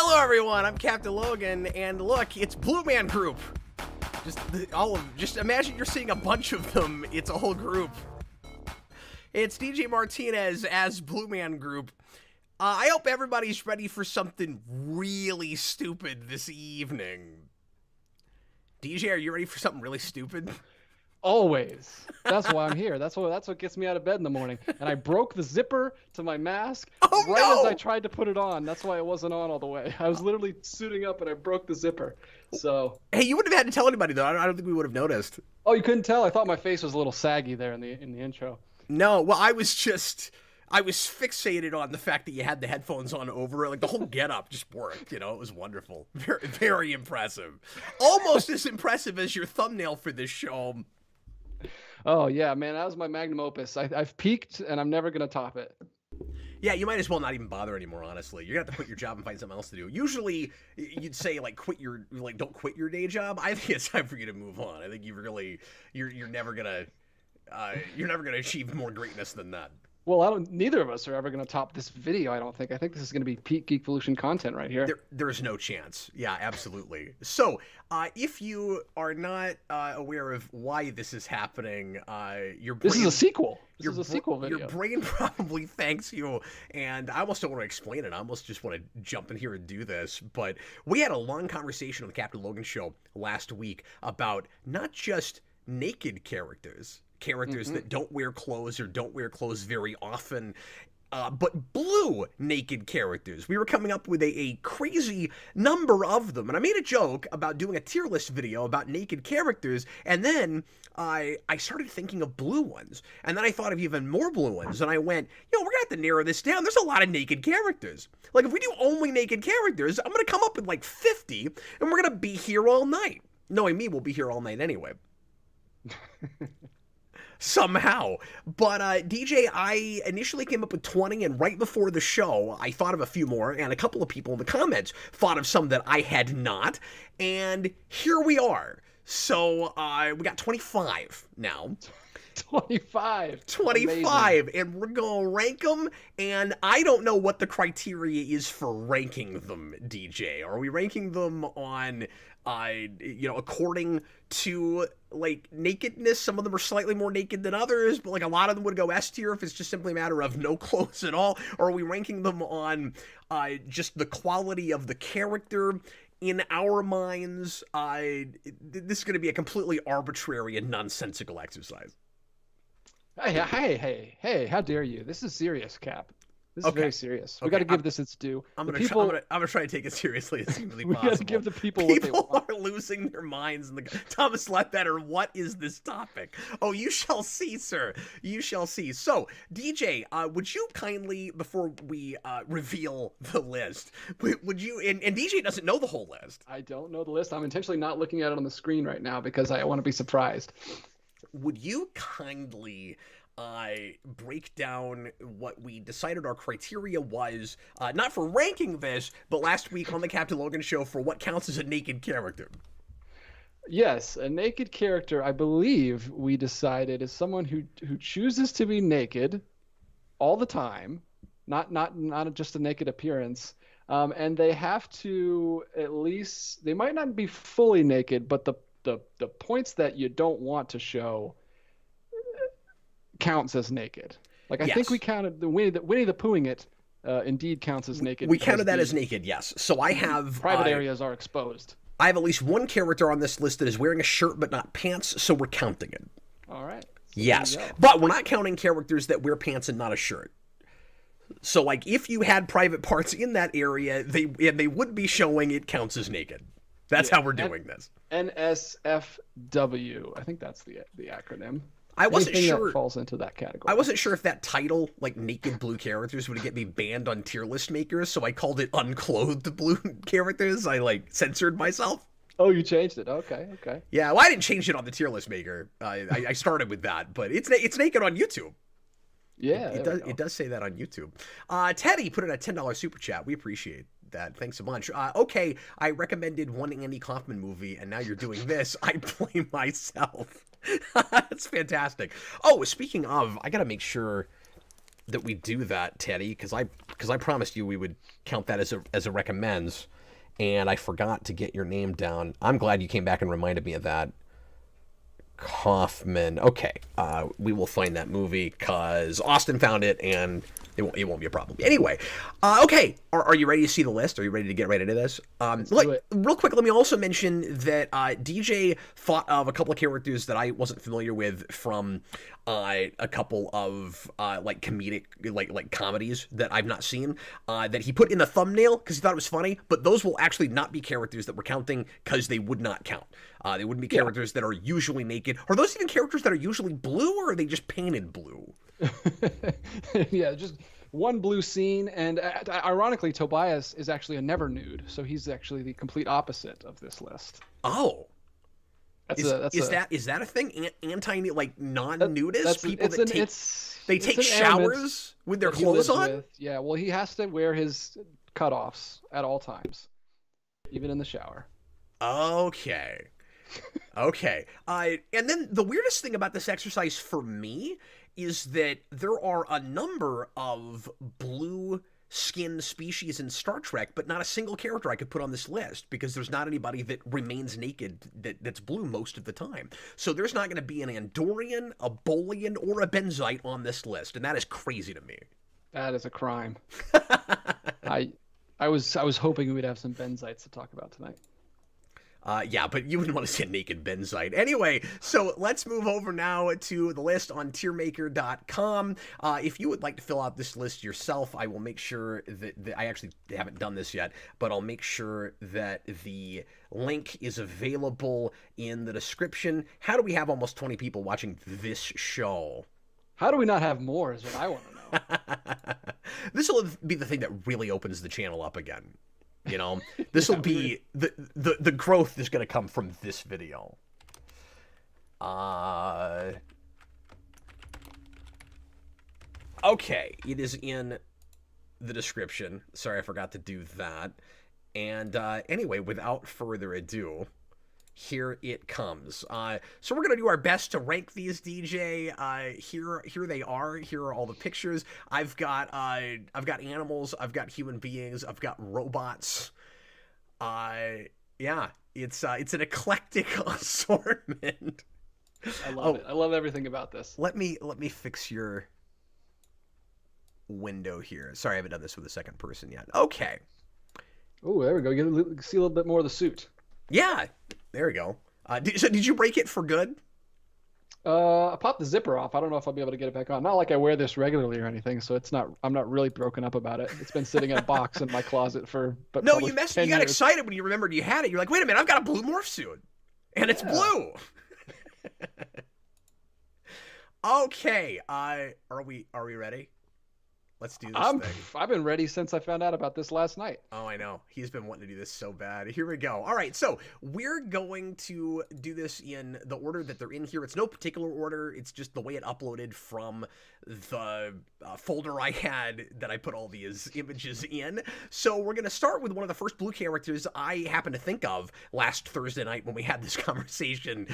Hello, everyone. I'm Captain Logan, and look, it's Blue Man Group. Just imagine you're seeing a bunch of them. It's a whole group. It's DJ Martinez as Blue Man Group. I hope everybody's ready for something really stupid this evening. DJ, are you ready for something really stupid? Always. That's why I'm here. That's what gets me out of bed in the morning. And I broke the zipper to my mask as I tried to put it on. That's why it wasn't on all the way. I was literally suiting up and I broke the zipper. So. Hey, you wouldn't have had to tell anybody though. I don't think we would have noticed. Oh, you couldn't tell? I thought my face was a little saggy there in the intro. No, well, I was fixated on the fact that you had the headphones on over it. Like, the whole getup just worked, you know? It was wonderful. Very, very impressive. Almost as impressive as your thumbnail for this show. Oh, yeah, man, that was my magnum opus. I've peaked, and I'm never going to top it. Yeah, you might as well not even bother anymore, honestly. You're going to have to quit your job and find something else to do. Usually, you'd say, like, don't quit your day job. I think it's time for you to move on. I think you're never going to achieve more greatness than that. Well, neither of us are ever going to top this video, I don't think. I think this is going to be peak Geekvolution content right here. There's no chance. Yeah, absolutely. So, if you are not aware of why this is happening, this is a sequel. This is a sequel video. Your brain probably thanks you, and I almost don't want to explain it. I almost just want to jump in here and do this. But we had a long conversation on the Captain Logan Show last week about not just naked characters that don't wear clothes or don't wear clothes very often, but blue naked characters. We were coming up with a crazy number of them, and I made a joke about doing a tier list video about naked characters, and then I started thinking of blue ones, and then I thought of even more blue ones, and I went, we're gonna have to narrow this down. There's a lot of naked characters. Like, if we do only naked characters, I'm gonna come up with like 50, and we're gonna be here all night. Knowing me, we'll be here all night anyway. Somehow. But DJ, I initially came up with 20, and right before the show, I thought of a few more, and a couple of people in the comments thought of some that I had not, and here we are. So we got 25 now. 25. Amazing. And we're gonna rank them, and I don't know what the criteria is for ranking them, DJ. Are we ranking them on according to like nakedness? Some of them are slightly more naked than others, but like a lot of them would go S tier if it's just simply a matter of no clothes at all. Or are we ranking them on just the quality of the character? In our minds, this is going to be a completely arbitrary and nonsensical exercise. Hey, how dare you? This is serious, Cap. This is very serious. We got to give this its due. I'm gonna try to take it seriously as humanly possible. We got to give the people what they want. People are losing their minds. Thomas Ledbetter, what is this topic? Oh, you shall see, sir. You shall see. So, DJ, would you kindly, before we reveal the list, would you? And DJ doesn't know the whole list. I don't know the list. I'm intentionally not looking at it on the screen right now because I want to be surprised. Would you kindly break down what we decided our criteria was, not for ranking this, but last week on the Captain Logan Show for what counts as a naked character? Yes, a naked character, I believe we decided, is someone who chooses to be naked all the time, not just a naked appearance, and they have to at least, they might not be fully naked, but the points that you don't want to show counts as naked. Like, I think we counted the Winnie the Poohing it indeed counts as naked. We counted that as naked, yes. So I have private areas are exposed. I have at least one character on this list that is wearing a shirt but not pants, so we're counting it. All right. So yes, but we're not counting characters that wear pants and not a shirt. So, like, if you had private parts in that area, they would be showing, it counts as naked. That's how we're doing this. NSFW. I think that's the acronym. I wasn't sure that falls into that category. I wasn't sure if that title, like naked blue characters, would get me banned on tier list makers, so I called it unclothed blue characters. I censored myself. Oh, you changed it. Okay. Yeah, well, I didn't change it on the tier list maker. I started with that, but it's naked on YouTube. Yeah, it does say that on YouTube. Teddy put in a $10 super chat. We appreciate that. Thanks so much. Okay, I recommended one Andy Kaufman movie, and now you're doing this. I blame myself. That's fantastic. Oh, speaking of, I gotta make sure that we do that, Teddy, because I promised you we would count that as a recommends, and I forgot to get your name down. I'm glad you came back and reminded me of that. Kaufman. Okay, we will find that movie because Austin found it, and it won't be a problem. Anyway, okay, are you ready to see the list? Are you ready to get right into this? Real quick, let me also mention that DJ thought of a couple of characters that I wasn't familiar with from a couple of like comedic like comedies that I've not seen that he put in the thumbnail because he thought it was funny, but those will actually not be characters that we're counting because they would not count. They wouldn't be characters that are usually naked. Are those even characters that are usually blue, or are they just painted blue? Yeah, just one blue scene, and ironically, Tobias is actually a never nude, so he's actually the complete opposite of this list. Oh, is that a thing? Anti like non-nudists people that take showers with their clothes on? Yeah, well, he has to wear his cutoffs at all times, even in the shower. Okay. Okay. And then the weirdest thing about this exercise for me is that there are a number of blue skinned species in Star Trek, but not a single character I could put on this list because there's not anybody that remains naked that's blue most of the time. So there's not going to be an Andorian, a Bolian, or a Benzite on this list, and that is crazy to me. That is a crime. I was hoping we'd have some Benzites to talk about tonight. Yeah, but you wouldn't want to see a naked Benzite. Anyway, so let's move over now to the list on tiermaker.com. If you would like to fill out this list yourself, I will make sure that I actually haven't done this yet, but I'll make sure that the link is available in the description. How do we have almost 20 people watching this show? How do we not have more is what I want to know. This will be the thing that really opens the channel up again. You know, this will be the growth is going to come from this video. Okay, it is in the description. Sorry, I forgot to do that. And anyway, without further ado, here it comes. So we're gonna do our best to rank these, DJ. Here they are. Here are all the pictures. I've got animals. I've got human beings. I've got robots. Yeah, it's an eclectic assortment. I love it. I love everything about this. Let me fix your window here. Sorry, I haven't done this with a second person yet. Okay. Oh, there we go. See a little bit more of the suit. Yeah. There we go. So did you break it for good? I popped the zipper off. I don't know if I'll be able to get it back on. Not like I wear this regularly or anything, so I'm not really broken up about it. It's been sitting in a box in my closet for No, you got excited when you remembered you had it. You're like, wait a minute, I've got a blue morph suit. And it's blue. Okay. Are we ready? Let's do this thing. I've been ready since I found out about this last night. Oh, I know. He's been wanting to do this so bad. Here we go. All right, so we're going to do this in the order that they're in here. It's no particular order. It's just the way it uploaded from the folder I had that I put all these images in. So we're going to start with one of the first blue characters I happened to think of last Thursday night when we had this conversation,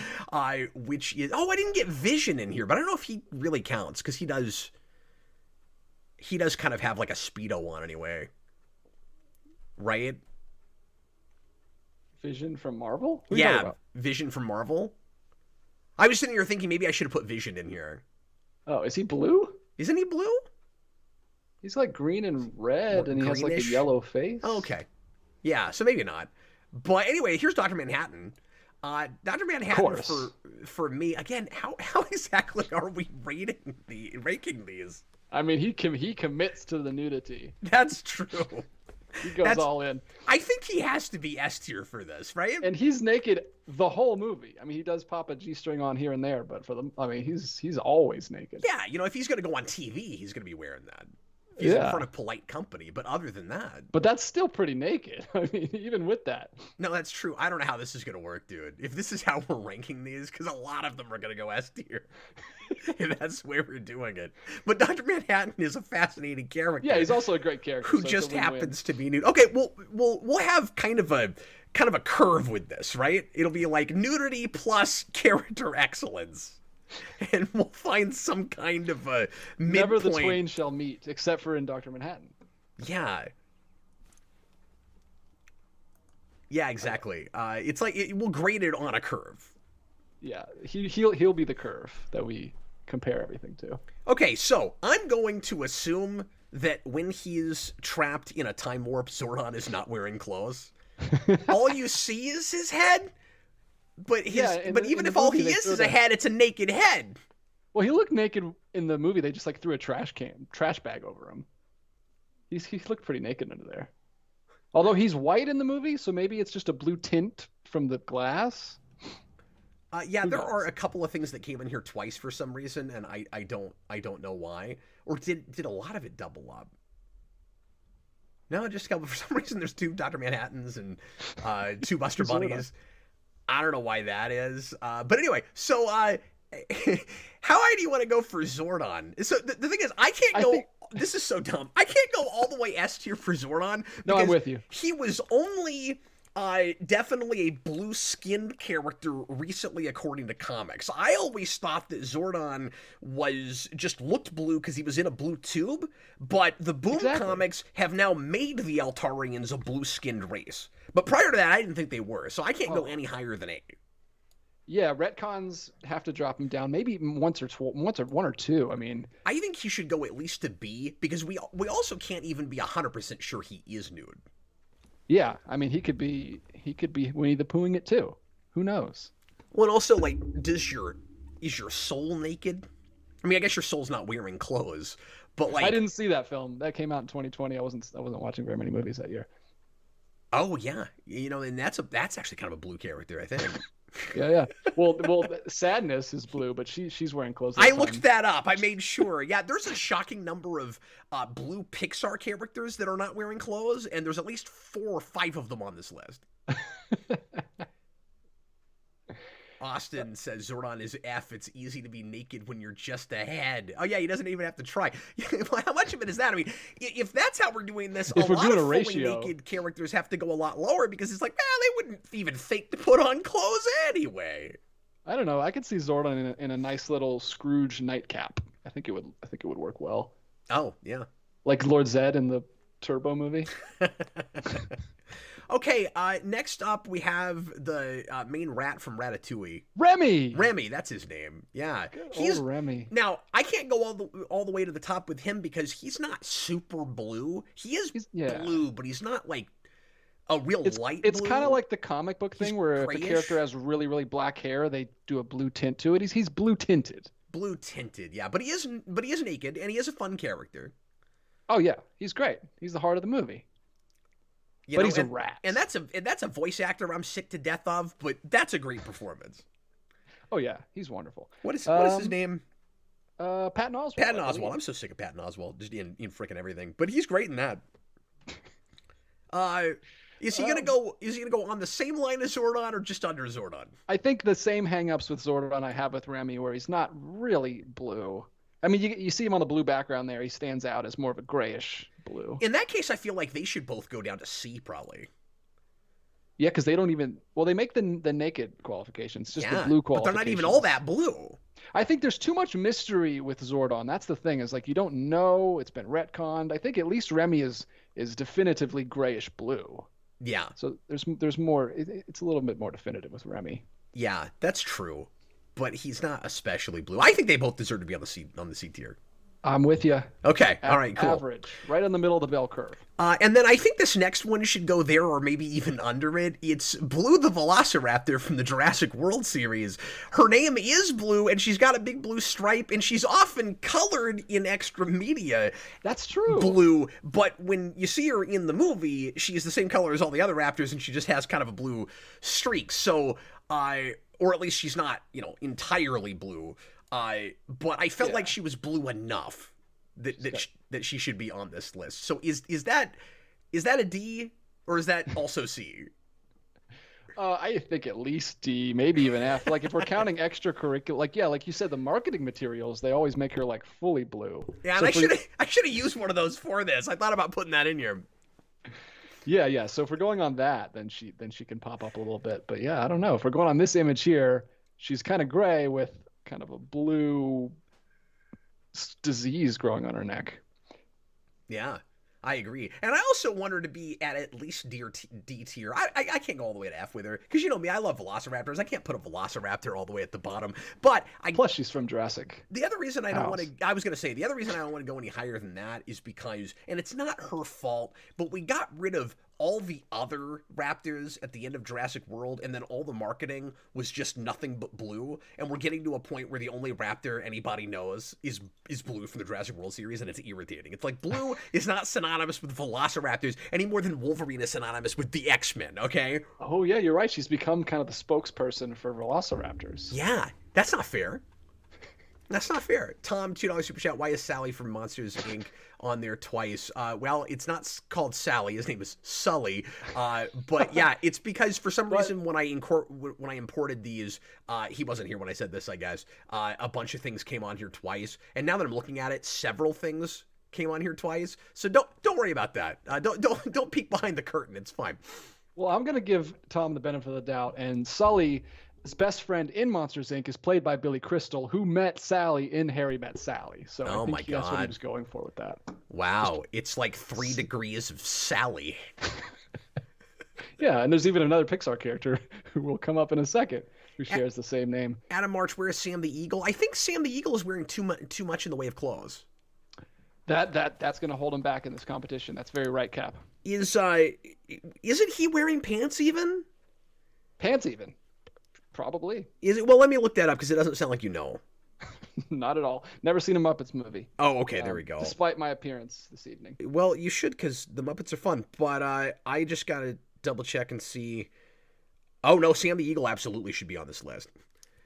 which is... Oh, I didn't get Vision in here, but I don't know if he really counts because he does kind of have like a Speedo on anyway. Right? Vision from Marvel? Yeah, Vision from Marvel. I was sitting here thinking maybe I should have put Vision in here. Oh, is he blue? Isn't he blue? He's like green and red, and he has like a yellow face. Oh, okay. Yeah, so maybe not. But anyway, here's Dr. Manhattan. Dr. Manhattan for me, again, how exactly are we ranking these? I mean, he commits to the nudity. That's true. He goes all in. I think he has to be S tier for this, right? And he's naked the whole movie. I mean, he does pop a G-string on here and there, but he's always naked. Yeah, you know, if he's going to go on TV, he's going to be wearing that. He's in front of polite company, but other than that... But that's still pretty naked. I mean, even with that. No, that's true. I don't know how this is going to work, dude. If this is how we're ranking these, because a lot of them are going to go S tier. If that's the way we're doing it. But Dr. Manhattan is a fascinating character. Yeah, he's also a great character. Who just happens to be nude. Okay, we'll have kind of a curve with this, right? It'll be like nudity plus character excellence. and we'll find some kind of a midpoint. Never the twain shall meet, except for in Dr. Manhattan. Yeah. Yeah, exactly. It's like we'll grade it on a curve. Yeah, he'll be the curve that we compare everything to. Okay, so I'm going to assume that when he's trapped in a time warp, Zordon is not wearing clothes. All you see is his head, but even if all he is a head, it's a naked head. Well, he looked naked in the movie. They just like threw a trash bag over him. He looked pretty naked under there. Although he's white in the movie, so maybe it's just a blue tint from the glass. Yeah, there are a couple of things that came in here twice for some reason, and I don't know why. Or did a lot of it double up? No, just a couple. For some reason, there's 2 Dr. Manhattans and 2 Buster Bunnies. I don't know why that is. But anyway, so how high do you want to go for Zordon? So the thing is, I can't go. This is so dumb. I can't go all the way S tier for Zordon. No, I'm with you. He was only definitely a blue-skinned character recently, according to comics. I always thought that Zordon just looked blue because he was in a blue tube, but the Boom comics have now made the Altarians a blue-skinned race. But prior to that, I didn't think they were, so I can't go any higher than A. Yeah, retcons have to drop him down, maybe one or two. I mean, I think he should go at least to B because we also can't even be 100% sure he is nude. Yeah, I mean he could be Winnie the Poohing it too. Who knows? Well, and also like, is your soul naked? I mean, I guess your soul's not wearing clothes, but like I didn't see that film. That came out in 2020. I wasn't watching very many movies that year. Oh yeah, and that's actually kind of a blue character, I think. Yeah. Well, Sadness is blue, but she's wearing clothes. I looked that up. I made sure. Yeah, there's a shocking number of blue Pixar characters that are not wearing clothes, and there's at least 4 or 5 of them on this list. Austin says Zordon is F. It's easy to be naked when you're just ahead. Oh yeah, he doesn't even have to try. How much of it is that? I mean, if that's how we're doing this, a lot of fully naked characters have to go a lot lower because it's like, they wouldn't even think to put on clothes anyway. I don't know. I could see Zordon in a nice little Scrooge nightcap. I think it would work well. Oh yeah, like Lord Zed in the Turbo movie. Okay, next up we have the main rat from Ratatouille. Remy, that's his name. Yeah, he's Remy. Now I can't go all the way to the top with him because he's not super blue. He's blue, but he's not like a real light blue. It's kind of like the comic book thing where if a character has really, really black hair, they do a blue tint to it. He's blue tinted. Blue tinted, yeah, but he is naked and he is a fun character. Oh yeah, he's great. He's the heart of the movie. But he's a rat. And that's a voice actor I'm sick to death of, but that's a great performance. Oh yeah, he's wonderful. What is his name? Patton Oswalt. Patton Oswalt. I'm so sick of Patton Oswalt, just in freaking everything. But he's great in that. Is he gonna go on the same line as Zordon or just under Zordon? I think the same hangups with Zordon I have with Remy, where he's not really blue. I mean, you see him on the blue background there. He stands out as more of a grayish blue. In that case, I feel like they should both go down to C, probably. Yeah, because they don't even... Well, they make the naked qualifications, just the blue qualifications. But they're not even all that blue. I think there's too much mystery with Zordon. That's the thing, is like you don't know. It's been retconned. I think at least Remy is definitively grayish blue. Yeah. So there's more... It's a little bit more definitive with Remy. Yeah, that's true. But he's not especially blue. I think they both deserve to be on the C tier. I'm with you. Okay, all right, cool. Average, right in the middle of the bell curve. And then I think this next one should go there or maybe even under it. It's Blue the Velociraptor from the Jurassic World series. Her name is Blue, and she's got a big blue stripe, and she's often colored in extra media. That's true. Blue, but when you see her in the movie, she's the same color as all the other raptors, and she just has kind of a blue streak. So, or at least she's not, entirely blue. But I felt like she was blue enough that she should be on this list. So is that a D or is that also C? I think at least D, maybe even F. Like if we're counting extracurricular, like you said, the marketing materials, they always make her like fully blue. Yeah, so and I should have used one of those for this. I thought about putting that in here. Yeah. So if we're going on that, then she can pop up a little bit. But yeah, I don't know. If we're going on this image here, she's kind of gray with kind of a blue disease growing on her neck. Yeah, I agree. And I also want her to be at least D tier. I can't go all the way to F with her, because you know me, I love velociraptors. I can't put a velociraptor all the way at the bottom. But Plus, she's from Jurassic. The other reason I don't want to, I was going to say, the other reason I don't want to go any higher than that is because, and it's not her fault, but we got rid of all the other raptors at the end of Jurassic World, and then all the marketing was just nothing but blue, and we're getting to a point where the only raptor anybody knows is blue from the Jurassic World series, and it's irritating. It's like blue is not synonymous with velociraptors any more than Wolverine is synonymous with the X-Men, okay? Oh yeah, you're right. She's become kind of the spokesperson for velociraptors. Yeah, that's not fair. That's not fair. Tom, $2 super chat. Why is Sally from Monsters Inc. on there twice? Well, it's not called Sally. His name is Sully. But yeah, it's because for some reason when I imported these, he wasn't here when I said this, I guess. A bunch of things came on here twice, and now that I'm looking at it, several things came on here twice. So don't worry about that. Don't peek behind the curtain. It's fine. Well, I'm gonna give Tom the benefit of the doubt, and Sully. His best friend in Monsters Inc. is played by Billy Crystal, who met Sally in Harry Met Sally. So I think that's what he was going for with that. Wow, it's like 3 degrees of Sally. Yeah, and there's even another Pixar character who will come up in a second who shares the same name. Adam March, where's Sam the Eagle? I think Sam the Eagle is wearing too much in the way of clothes. That's going to hold him back in this competition. That's very right, Cap. Isn't he wearing pants even? Pants even. Probably. Is it? Well, let me look that up because it doesn't sound like you know. Not at all. Never seen a Muppets movie. Oh, okay, there we go. Despite my appearance this evening. Well, you should, because the Muppets are fun. But I just got to double check and see. Oh no, Sam the Eagle absolutely should be on this list.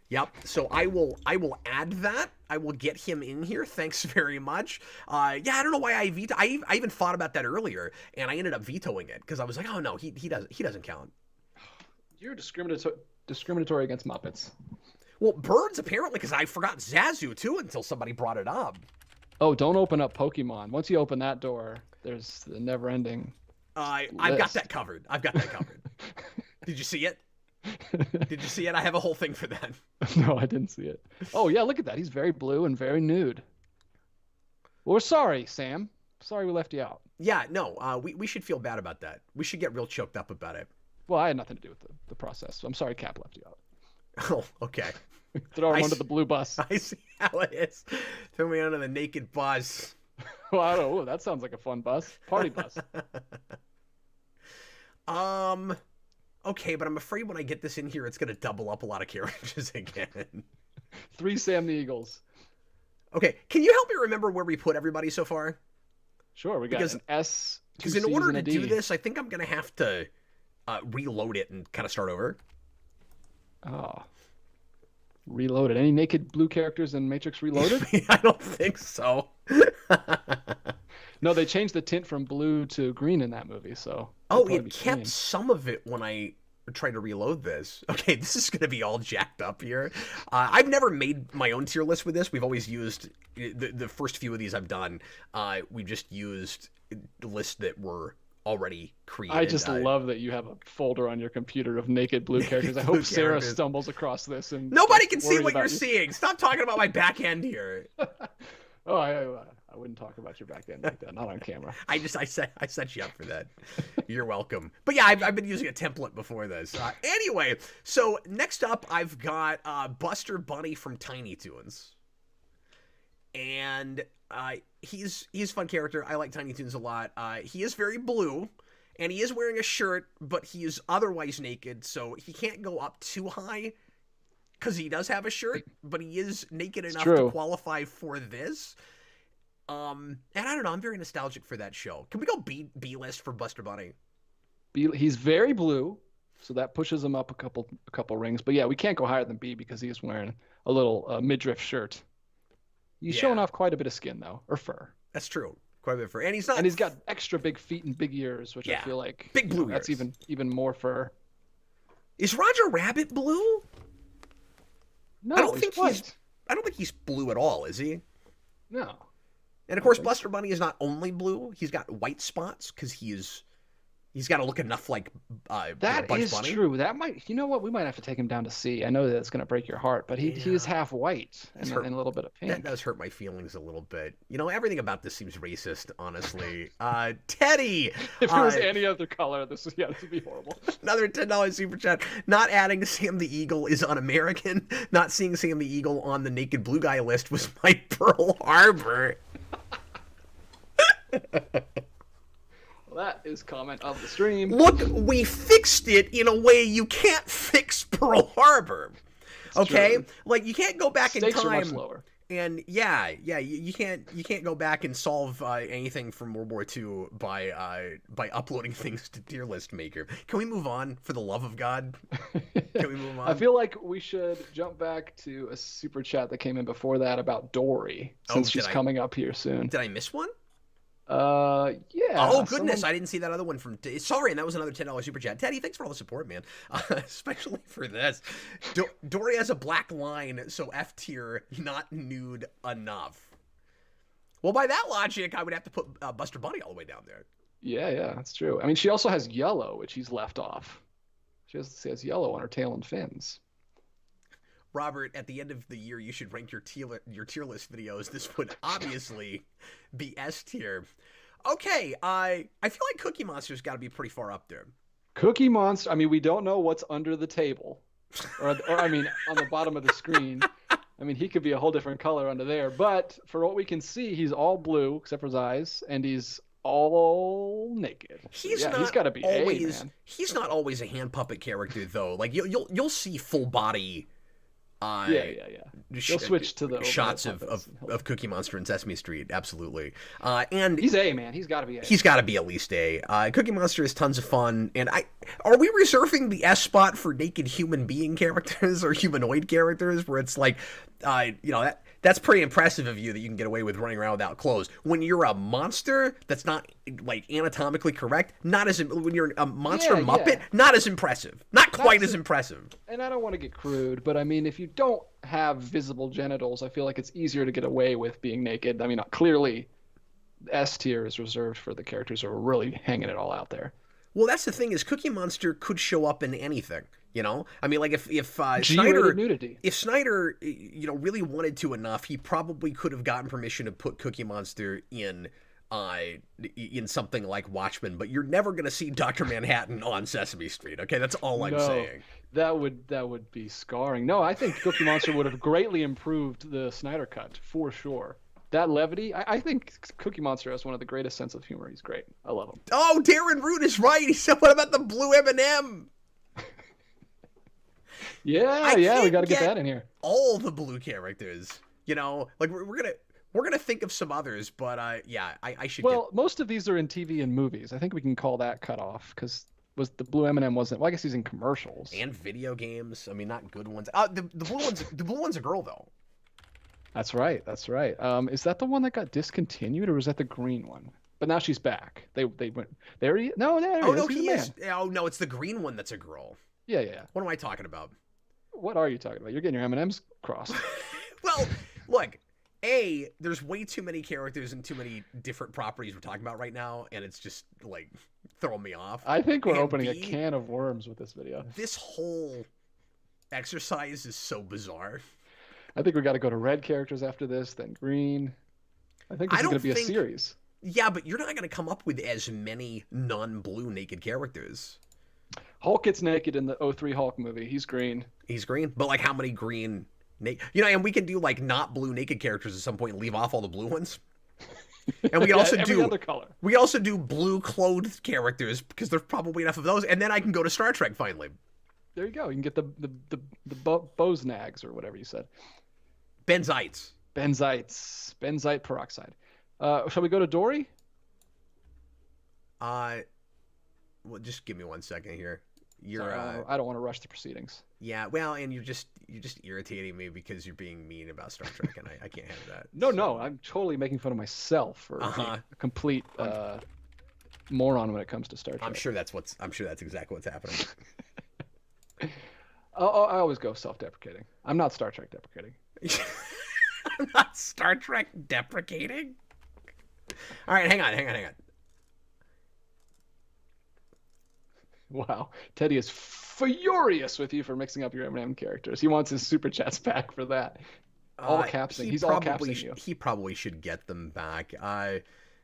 Yep. So I will add that. I will get him in here. Thanks very much. Yeah, I don't know why I vetoed. I even thought about that earlier, and I ended up vetoing it because I was like, oh no, he doesn't count. You're discriminatory against Muppets. Well, birds apparently, because I forgot Zazu too until somebody brought it up. Oh, don't open up Pokemon. Once you open that door, there's the never-ending. I've got that covered. Did you see it? Did you see it? I have a whole thing for that. No, I didn't see it. Oh yeah, look at that. He's very blue and very nude. Well, we're sorry, Sam. Sorry we left you out. Yeah, no. We should feel bad about that. We should get real choked up about it. Well, I had nothing to do with the process. So I'm sorry Cap left you out. Oh, okay. Throw him under the blue bus. I see how it is. Throw me under the naked bus. Well, I don't know. That sounds like a fun bus. Party bus. Okay, but I'm afraid when I get this in here, it's going to double up a lot of characters again. 3 Sam the Eagles. Okay, can you help me remember where we put everybody so far? Sure, we got an S. Because in order to do this, I think I'm going to have to reload it and kind of start over. Oh. Reloaded. Any naked blue characters in Matrix Reloaded? I don't think so. No, they changed the tint from blue to green in that movie, so... Oh, it kept some of it when I tried to reload this. Okay, this is going to be all jacked up here. I've never made my own tier list with this. We've always used... The first few of these I've done, we've just used lists that were already created. I just love that you have a folder on your computer of naked blue characters. I hope Sarah stumbles across this and... Nobody can see what you're seeing! Stop talking about my back end here! Oh, I wouldn't talk about your back end like that. Not on camera. I set you up for that. You're welcome. But yeah, I've been using a template before this. Anyway, so next up, I've got Buster Bunny from Tiny Toons, and he's a fun character. I like Tiny Toons a lot. He is very blue, and he is wearing a shirt, but he is otherwise naked, so he can't go up too high. Because he does have a shirt, but he is naked enough to qualify for this. And I don't know, I'm very nostalgic for that show. Can we go B list for Buster Bunny? He's very blue, so that pushes him up a couple rings. But yeah, we can't go higher than B because he is wearing a little midriff shirt. He's showing off quite a bit of skin though, or fur. That's true, quite a bit of fur, and he's not. And he's got extra big feet and big ears, which I feel like big blue. That's even more fur. Is Roger Rabbit blue? No, I don't think he's blue at all, is he? No. And of course, Buster Bunny is not only blue; he's got white spots because he is He's got to look enough like That Bugs is Bunny. true. That might, you know what? We might have to take him down to C. I know that's going to break your heart, but he is half white and a little bit of pink. That does hurt my feelings a little bit. You know, everything about this seems racist, honestly. Teddy! If it was any other color, this would be horrible. Another $10 super chat. Not adding Sam the Eagle is un-American. Not seeing Sam the Eagle on the naked blue guy list was my Pearl Harbor. That is comment of the stream. Look, we fixed it in a way you can't fix Pearl Harbor. Okay? True. Like, you can't go back Stakes in time. are much lower. And you can't go back and solve anything from World War II by uploading things to Tier List Maker. Can we move on, for the love of God? Can we move on? I feel like we should jump back to a super chat that came in before that about Dory, since she's coming up here soon. Did I miss one? Yeah. Oh goodness, I didn't see that other one from. Sorry, and that was another $10 super chat. Teddy, thanks for all the support, man. Especially for this. Dory has a black line, so F tier, not nude enough. Well, by that logic, I would have to put Buster Bunny all the way down there. Yeah, that's true. I mean, she also has yellow, which he's left off. She has yellow on her tail and fins. Robert, at the end of the year, you should rank your tier list videos. This would obviously be S tier. Okay, I feel like Cookie Monster's got to be pretty far up there. Cookie Monster. I mean, we don't know what's under the table, or I mean, on the bottom of the screen. I mean, he could be a whole different color under there. But for what we can see, he's all blue except for his eyes, and he's all naked. He's got to be always. A, man. He's not always a hand puppet character though. Like you'll see full body. They'll switch to the shots of Cookie Monster and Sesame Street, absolutely. And he's A, man. He's got to be A. He's got to be at least A. Cookie Monster is tons of fun, and are we reserving the S spot for naked human being characters or humanoid characters, where it's like, that's pretty impressive of you that you can get away with running around without clothes. When you're a monster that's not like anatomically correct, when you're a monster Muppet, not as impressive, not quite as impressive. And I don't want to get crude, but I mean, if you don't have visible genitals, I feel like it's easier to get away with being naked. I mean, clearly, S tier is reserved for the characters who are really hanging it all out there. Well, that's the thing, is Cookie Monster could show up in anything. You know, I mean, like if Snyder, really wanted to enough, he probably could have gotten permission to put Cookie Monster in something like Watchmen. But you're never going to see Dr. Manhattan on Sesame Street. Okay, that's all I'm saying. That would be scarring. No, I think Cookie Monster would have greatly improved the Snyder cut for sure. That levity, I think Cookie Monster has one of the greatest sense of humor. He's great. I love him. Oh, Darren Root is right. He said, "What about the blue M&M?" Yeah, we got to get that in here. All the blue characters, like we're gonna think of some others, but I should. Well, most of these are in TV and movies. I think we can call that cut off because the blue M&M wasn't. Well, I guess he's in commercials and video games. I mean, not good ones. The blue one's a girl though. That's right. Is that the one that got discontinued, or was that the green one? But now she's back. They went there. No, he is. Oh no, it's the green one that's a girl. Yeah. What am I talking about? What are you talking about? You're getting your M&Ms crossed. Well, look, there's way too many characters and too many different properties we're talking about right now, and it's just like throwing me off. I think we're opening a can of worms with this video. This whole exercise is so bizarre. I think we got to go to red characters after this, then green. I think this is going to be a series. Yeah, but you're not going to come up with as many non-blue naked characters. Hulk gets naked in the 03 Hulk movie. He's green. But like how many green and we can do like not blue naked characters at some point and leave off all the blue ones. And we can also every other color. We can also do blue clothed characters because there's probably enough of those, and then I can go to Star Trek finally. There you go. You can get the Boznags or whatever you said. Benzite peroxide. Shall we go to Dory? Well, just give me 1 second here. I don't want to rush the proceedings. Yeah, well, and you're just irritating me because you're being mean about Star Trek, and I can't have that. No, I'm totally making fun of myself for being a complete moron when it comes to Star Trek. I'm sure that's exactly what's happening. I always go self-deprecating. I'm not Star Trek deprecating. I'm not Star Trek deprecating. All right, hang on. Wow. Teddy is furious with you for mixing up your Eminem characters. He wants his super chats back for that. All capsing. He's all capsing you. He probably should get them back.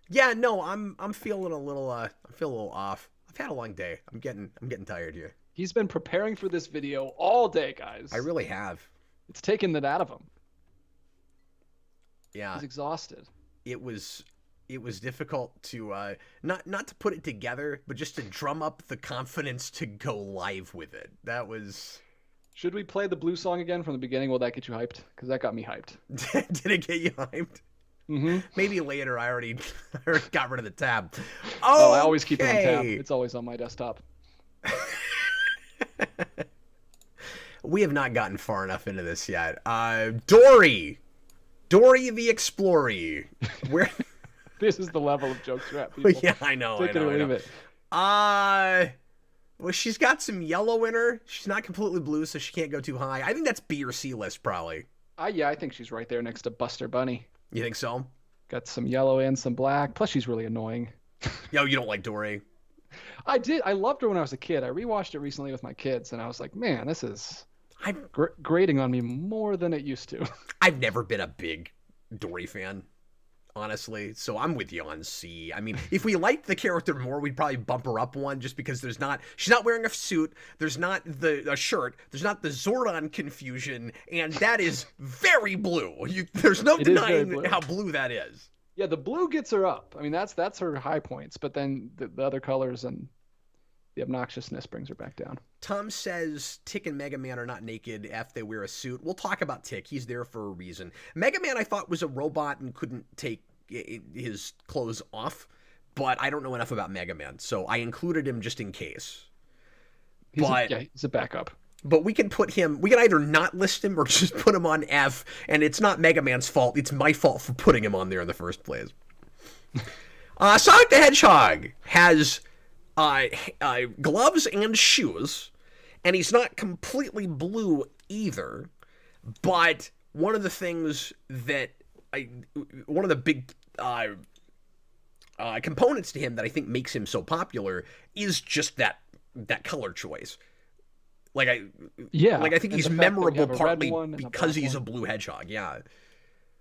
Yeah, no, I'm feeling a little off. I've had a long day. I'm getting tired here. He's been preparing for this video all day, guys. I really have. It's taken that out of him. Yeah. He's exhausted. It was difficult to not to put it together, but just to drum up the confidence to go live with it. That was. Should we play the blue song again from the beginning? Will that get you hyped? Because that got me hyped. Did it get you hyped? Mm-hmm. Maybe later. I already got rid of the tab. Oh, I always keep it on tab. It's always on my desktop. We have not gotten far enough into this yet. Dory the Explorer. Where? This is the level of jokes you're at, people. Yeah, I know. Take it or leave it. Well, she's got some yellow in her. She's not completely blue, so she can't go too high. I think that's B or C list, probably. Yeah, I think she's right there next to Buster Bunny. You think so? Got some yellow and some black. Plus, she's really annoying. Yo, you don't like Dory? I did. I loved her when I was a kid. I rewatched it recently with my kids, and I was like, man, this is grating on me more than it used to. I've never been a big Dory fan, honestly, so I'm with you on C. I mean, if we liked the character more, we'd probably bump her up one, just because she's not wearing a suit, there's not a shirt, there's not the Zordon confusion, and that is very blue. There's no denying how blue that is. Yeah, the blue gets her up. I mean, that's her high points, but then the other colors and the obnoxiousness brings her back down. Tom says Tick and Mega Man are not naked if they wear a suit. We'll talk about Tick. He's there for a reason. Mega Man, I thought, was a robot and couldn't take his clothes off, but I don't know enough about Mega Man, so I included him just in case. He's a backup. But we can either not list him or just put him on F, and it's not Mega Man's fault. It's my fault for putting him on there in the first place. Sonic the Hedgehog has gloves and shoes, and he's not completely blue either. But one of the things that one of the big components to him that I think makes him so popular is just that color choice. I think he's memorable partly because he's a blue hedgehog. Yeah.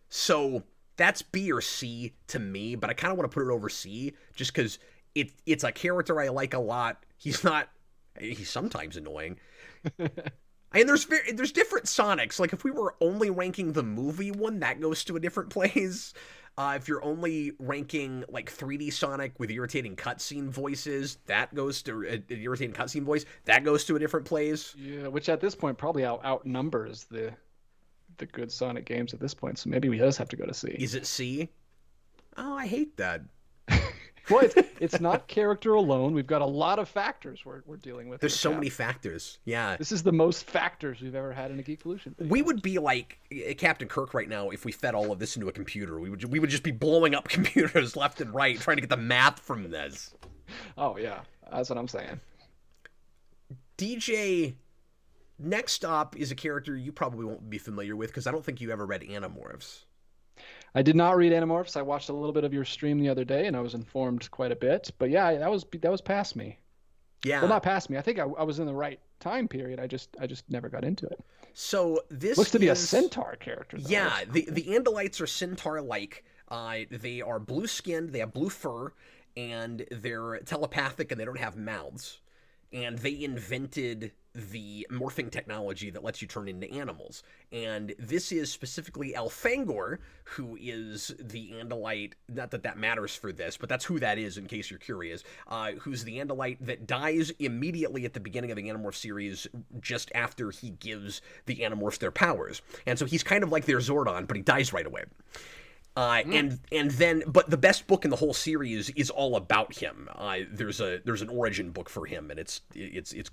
So that's B or C to me, but I kind of want to put it over C just because it's a character I like a lot. He's sometimes annoying. And there's different Sonics. Like, if we were only ranking the movie one, that goes to a different place. If you're only ranking, like, 3D Sonic with irritating cutscene voices, that goes to an irritating cutscene voice. That goes to a different place. Yeah, which at this point probably outnumbers the good Sonic games at this point. So maybe we just have to go to C. Is it C? Oh, I hate that. Well, it's not character alone. We've got a lot of factors we're dealing with. There's so many factors. Yeah. This is the most factors we've ever had in a Geekvolution video. We would be like Captain Kirk right now if we fed all of this into a computer. We would just be blowing up computers left and right trying to get the math from this. Oh, yeah. That's what I'm saying. DJ, next up is a character you probably won't be familiar with because I don't think you ever read Animorphs. I did not read Animorphs. I watched a little bit of your stream the other day, and I was informed quite a bit. But yeah, that was past me. Yeah. Well, not past me. I think I was in the right time period. I just never got into it. So this looks to be a centaur character, though. Yeah, the Andalites are centaur-like. They are blue-skinned, they have blue fur, and they're telepathic, and they don't have mouths. And they invented the morphing technology that lets you turn into animals. And this is specifically Elfangor, who is the Andalite, not that matters for this, but that's who that is in case you're curious, who's the Andalite that dies immediately at the beginning of the Animorph series just after he gives the Animorphs their powers. And so he's kind of like their Zordon, but he dies right away. And then, but the best book in the whole series is all about him. There's an origin book for him, and it's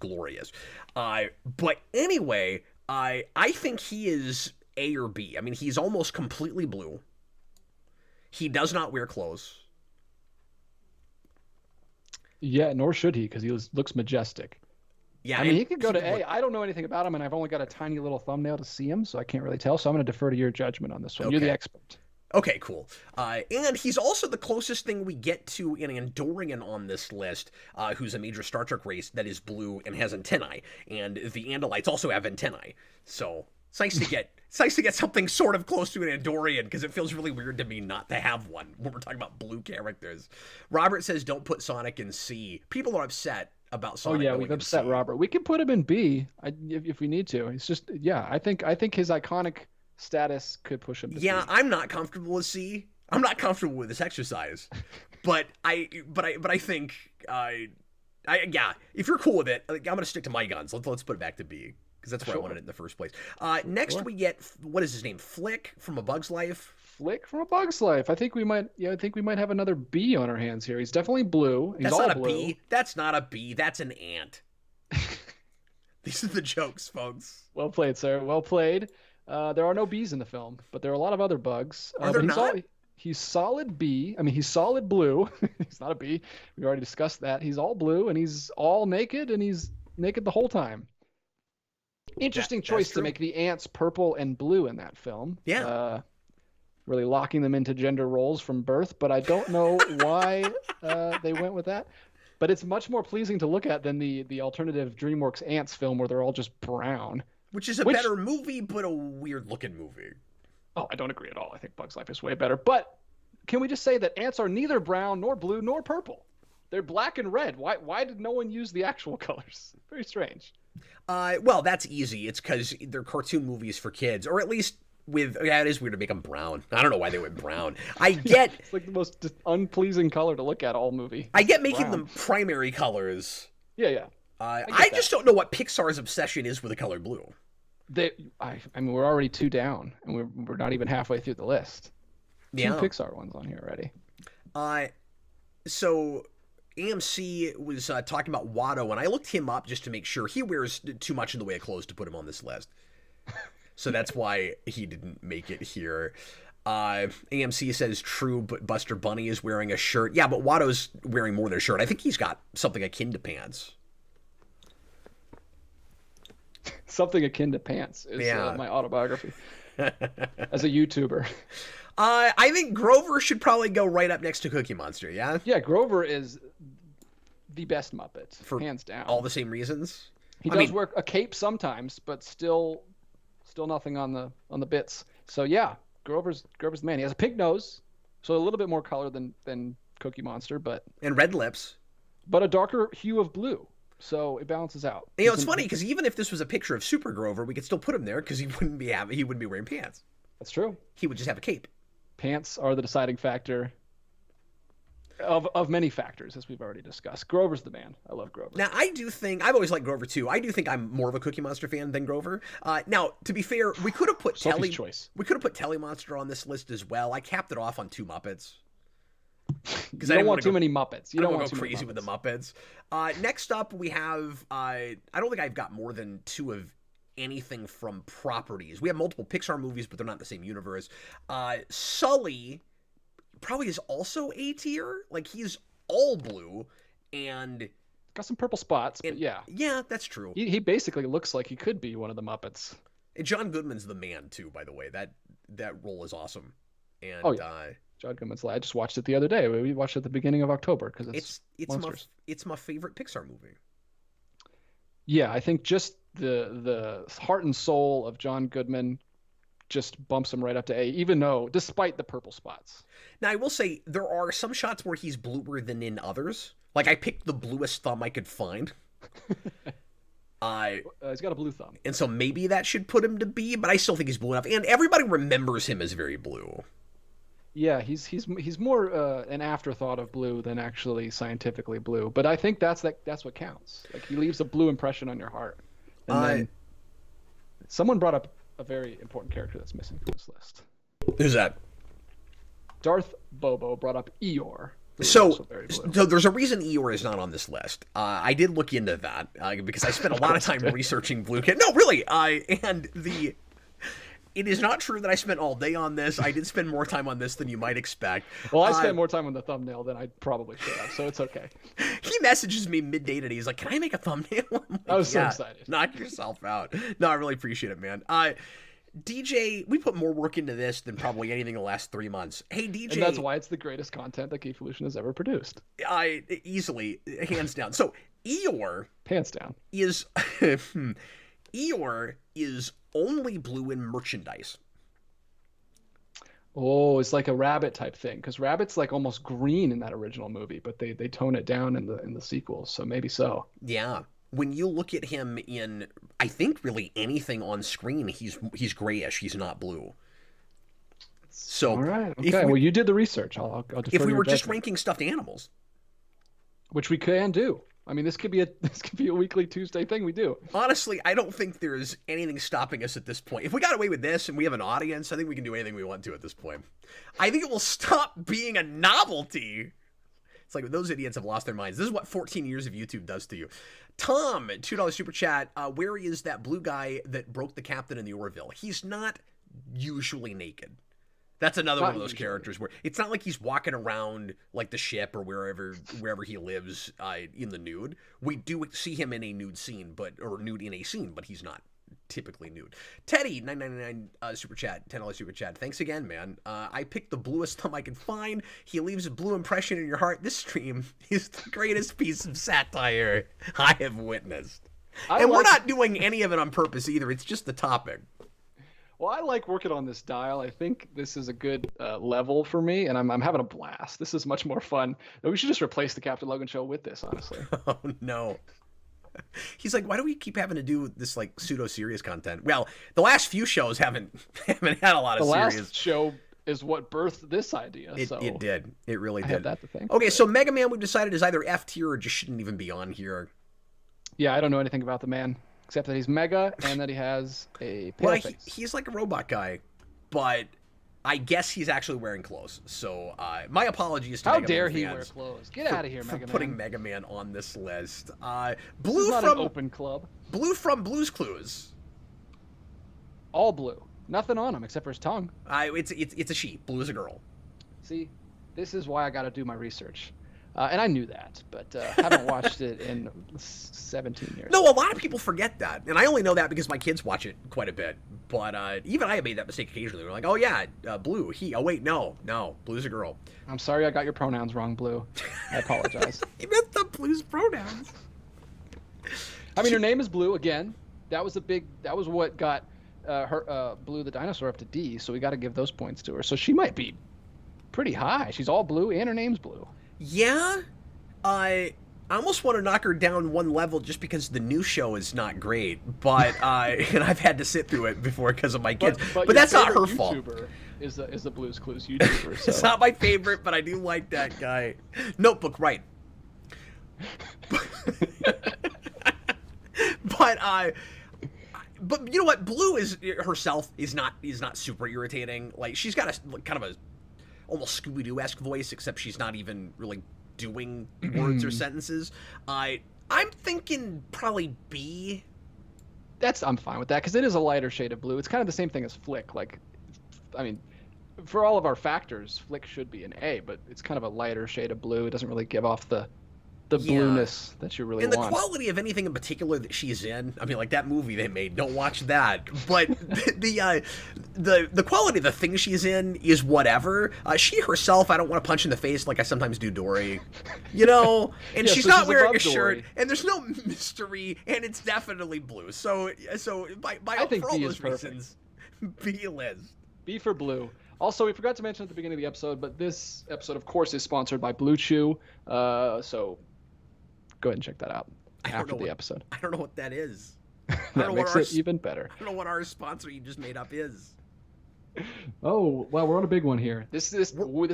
glorious. But anyway, I think he is A or B. I mean, he's almost completely blue. He does not wear clothes. Yeah, nor should he, because he looks majestic. Yeah, I mean, he could go to A. I don't know anything about him, and I've only got a tiny little thumbnail to see him, so I can't really tell. So I'm going to defer to your judgment on this one. Okay. You're the expert. Okay, cool. And he's also the closest thing we get to an Andorian on this list, who's a major Star Trek race that is blue and has antennae. And the Andalites also have antennae. So it's nice to get something sort of close to an Andorian, because it feels really weird to me not to have one when we're talking about blue characters. Robert says don't put Sonic in C. People are upset about Sonic. Oh yeah, we've upset Robert. We can put him in B if we need to. It's just I think his iconic status could push him to Yeah, C. I'm not comfortable with C. I'm not comfortable with this exercise. but I think yeah, if you're cool with it, I'm gonna stick to my guns. Let's put it back to B, because that's where I wanted it in the first place. Next we get, what is his name? Flick from A Bug's Life. Flick from A Bug's Life. I think we might have another B on our hands here. He's definitely blue. He's That's all not a blue. B. That's not a B. That's an ant. These are the jokes, folks. Well played, sir. Well played. There are no B's in the film, but there are a lot of other bugs. Are there not? He's solid B. I mean, he's solid blue. He's not a B. We already discussed that. He's all blue, and he's all naked, and he's naked the whole time. Interesting choice to make the ants purple and blue in that film. Yeah. Really locking them into gender roles from birth, but I don't know why they went with that. But it's much more pleasing to look at than the alternative DreamWorks Ants film where they're all just brown. Which is a better movie, but a weird-looking movie. Oh, I don't agree at all. I think Bug's Life is way better. But can we just say that ants are neither brown, nor blue, nor purple? They're black and red. Why did no one use the actual colors? Very strange. Well, that's easy. It's because they're cartoon movies for kids, or at least it is weird to make them brown. I don't know why they went brown. I get it's like the most unpleasing color to look at all movie. I get making them primary colors. Yeah. I just don't know what Pixar's obsession is with the color blue. I mean, we're already 2 down, and we're not even halfway through the list. Two Pixar ones on here already. So AMC was talking about Watto, and I looked him up just to make sure. He wears too much in the way of clothes to put him on this list. So that's why he didn't make it here. AMC says true, but Buster Bunny is wearing a shirt. Yeah, but Watto's wearing more than a shirt. I think he's got something akin to pants. Something akin to pants is my autobiography as a YouTuber. I think Grover should probably go right up next to Cookie Monster, yeah? Yeah, Grover is the best Muppet, for hands down. All the same reasons? He does wear a cape sometimes, but still nothing on the bits. So yeah, Grover's the man. He has a pig nose, so a little bit more color than Cookie Monster, and red lips, but a darker hue of blue. So it balances out. You know, it's funny because even if this was a picture of Super Grover, we could still put him there because he wouldn't be wearing pants. That's true. He would just have a cape. Pants are the deciding factor of many factors, as we've already discussed. Grover's the man. I love Grover. Now, I do think I've always liked Grover too. I do think I'm more of a Cookie Monster fan than Grover. Now, to be fair, we could have put Telly Monster on this list as well. I capped it off on 2 Muppets. Because I don't want too many Muppets. You don't want to go crazy with the Muppets. Next up, we have I don't think I've got more than 2 of anything from properties. We have multiple Pixar movies, but they're not in the same universe. Sully probably is also A tier. Like, he's all blue and got some purple spots, but yeah, that's true. He basically looks like he could be one of the Muppets. And John Goodman's the man too, by the way. That role is awesome. And John Goodman's. I just watched it the other day. We watched it at the beginning of October because it's my favorite Pixar movie. Yeah, I think just the heart and soul of John Goodman just bumps him right up to A, even though despite the purple spots. Now I will say there are some shots where he's bluer than in others. Like, I picked the bluest thumb I could find. He's got a blue thumb, and so maybe that should put him to B. But I still think he's blue enough, and everybody remembers him as very blue. Yeah, he's more an afterthought of blue than actually scientifically blue. But I think that's what counts. Like, he leaves a blue impression on your heart. And then someone brought up a very important character that's missing from this list. Who's that? Darth Bobo brought up Eeyore. So there's a reason Eeyore is not on this list. I did look into that because I spent a lot of time researching Blue Cat. No, really. It is not true that I spent all day on this. I did spend more time on this than you might expect. Well, I spent more time on the thumbnail than I probably should have, so it's okay. He messages me mid-day today. He's like, "Can I make a thumbnail?" I'm like, I was so excited. Knock yourself out. No, I really appreciate it, man. DJ, we put more work into this than probably anything in the last 3 months. Hey, DJ. And that's why it's the greatest content that Geekvolution has ever produced. Easily, hands down. So, Eeyore. Hands down. Is, Eeyore is only blue in merchandise. Oh, it's like a rabbit type thing, because Rabbit's like almost green in that original movie, but they tone it down in the sequels, so maybe so. Yeah. When you look at him in, I think really anything on screen, he's grayish. He's not blue. So, all right, okay. Well, you did the research. I'll defer if we your were just judgment. ranking stuffed animals, which we can do. I mean, this could be a weekly Tuesday thing we do. Honestly, I don't think there's anything stopping us at this point. If we got away with this and we have an audience, I think we can do anything we want to at this point. I think it will stop being a novelty. It's like those idiots have lost their minds. This is what 14 years of YouTube does to you. Tom, $2 super chat. Where is that blue guy that broke the captain in the Orville? He's not usually naked. That's another one of those characters where it's not like he's walking around like the ship or wherever he lives in the nude. We do see him in a nude scene, or nude in a scene, but he's not typically nude. Teddy, $9.99 super chat, $10 super chat. Thanks again, man. I picked the bluest thumb I could find. He leaves a blue impression in your heart. This stream is the greatest piece of satire I have witnessed. We're not doing any of it on purpose either. It's just the topic. Well, I like working on this dial. I think this is a good level for me, and I'm having a blast. This is much more fun. We should just replace the Captain Logan Show with this, honestly. Oh, no. He's like, why do we keep having to do this, like, pseudo-serious content? Well, the last few shows haven't had a lot of serious. The last show is what birthed this idea. It did. It really did. I had that to thank. Okay, so Mega Man, we've decided, is either F tier or just shouldn't even be on here. Yeah, I don't know anything about the man. Except that he's mega and that he has a pale face. He's like a robot guy, but I guess he's actually wearing clothes. So my apologies to How Mega dare Man he fans wear clothes? Get out of here, Mega Man. For putting Mega Man on this list. This is not an open club. Blue from Blue's Clues. All blue. Nothing on him except for his tongue. It's a she. Blue is a girl. See, this is why I got to do my research. And I knew that, but haven't watched it in 17 years. No, a lot of people forget that. And I only know that because my kids watch it quite a bit. But even I have made that mistake occasionally. We're like, oh, yeah, Blue. Oh, wait, no. Blue's a girl. I'm sorry I got your pronouns wrong, Blue. I apologize. You messed up Blue's pronouns. I mean, her name is Blue, again. That was what got Blue the dinosaur up to D, so we got to give those points to her. So she might be pretty high. She's all blue, and her name's Blue. Yeah, I almost want to knock her down one level just because the new show is not great, but and I've had to sit through it before because of my kids. But that's not her fault. Is the Blue's Clues YouTuber? So. It's not my favorite, but I do like that guy. Notebook, right? But you know what? Blue herself is not super irritating. Like she's got a kind of a almost Scooby-Doo-esque voice, except she's not even really doing words or sentences. I'm thinking probably B. I'm fine with that, because it is a lighter shade of blue. It's kind of the same thing as Flick. Like, I mean, for all of our factors, Flick should be an A, but it's kind of a lighter shade of blue. It doesn't really give off the blueness that you really want. And the quality of anything in particular that she's in, I mean, like that movie they made, don't watch that. But the quality of the thing she's in is whatever. She herself, I don't want to punch in the face like I sometimes do Dory. You know? And she's not wearing a shirt, and there's no mystery, and it's definitely blue. So by for all those reasons, B Liz. B for Blue. Also, we forgot to mention at the beginning of the episode, but this episode, of course, is sponsored by Blue Chew. So go ahead and check that out after the episode. I don't know what that is. That makes it even better. I don't know what our sponsor you just made up is. Oh, well, we're on a big one here. This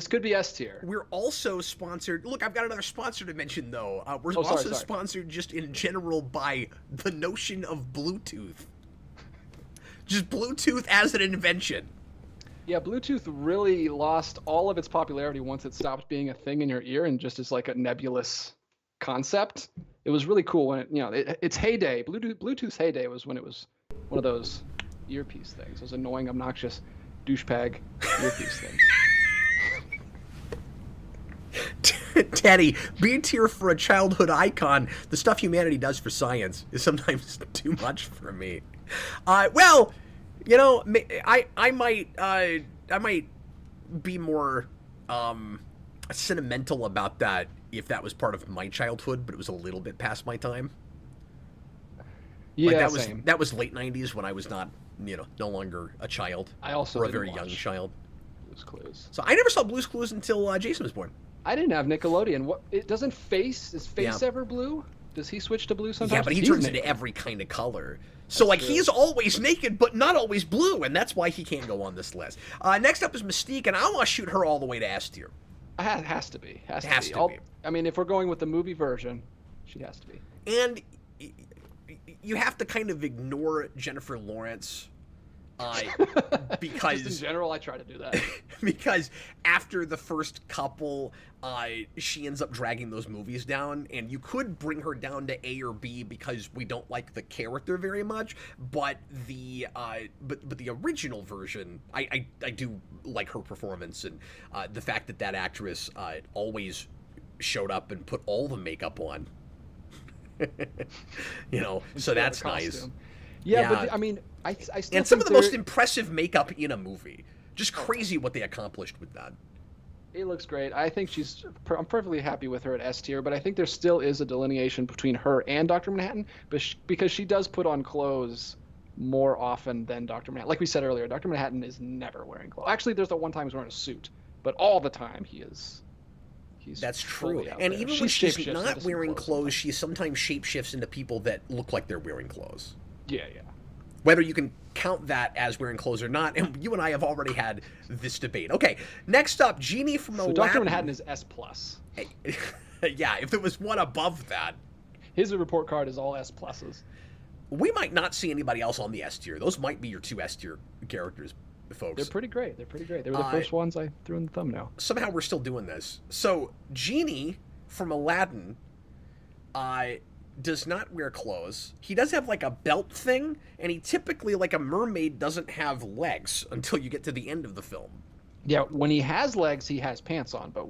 could be S tier. We're also sponsored. Look, I've got another sponsor to mention, though. We're sponsored just in general by the notion of Bluetooth. Just Bluetooth as an invention. Yeah, Bluetooth really lost all of its popularity once it stopped being a thing in your ear and just as like a nebulous concept. It was really cool when its heyday. Bluetooth's heyday was when it was one of those earpiece things. Those annoying, obnoxious, douchebag earpiece things. Teddy, being here for a childhood icon, the stuff humanity does for science is sometimes too much for me. Well, You know, I might be more sentimental about that if that was part of my childhood, but it was a little bit past my time. Like Yeah, same. that was late '90s when I was not, no longer a child I also or a didn't very young watch child. Blue's Clues. So I never saw Blue's Clues until Jason was born. I didn't have Nickelodeon. What? It doesn't Face is Face Yeah. ever blue? Does he switch to blue sometimes? Yeah, but he He's turns naked. into every kind of color. So, That's like, true. he's always naked, but not always blue, and that's why he can't go on this list. Next up is Mystique, and I want to shoot her all the way to S tier. Has to be. Has Has to to be. be. I mean, if we're going with the movie version, she has to be. And you have to kind of ignore Jennifer Lawrence because Just in general, I try to do that. because after the first couple, she ends up dragging those movies down, and you could bring her down to A or B because we don't like the character very much, but the original version, I do like her performance, and the fact that actress always showed up and put all the makeup on. So that's nice. Yeah, but I mean, I still and some of think the most impressive makeup in a movie. Just crazy what they accomplished with that. It looks great. I think I'm perfectly happy with her at S tier, but I think there still is a delineation between her and Dr. Manhattan, because she does put on clothes more often than Dr. Manhattan. Like we said earlier, Dr. Manhattan is never wearing clothes. Actually, there's the one time he's wearing a suit, but all the time he's That's true. And there. even when she's shapeshifts not into some wearing clothes, sometimes. she sometimes shapeshifts into people that look like they're wearing clothes. Yeah. Whether you can count that as wearing clothes or not, and you and I have already had this debate. Okay, next up, Jeannie from So Aladdin. Dr. Manhattan is S+. Yeah, if there was one above that. His report card is all S+. We might not see anybody else on the S tier. Those might be your two S tier characters, folks. They're pretty great. They were the first ones I threw in the thumbnail. Somehow we're still doing this. So, Genie from Aladdin does not wear clothes. He does have like a belt thing, and he typically, like a mermaid, doesn't have legs until you get to the end of the film. Yeah, when he has legs, he has pants on, but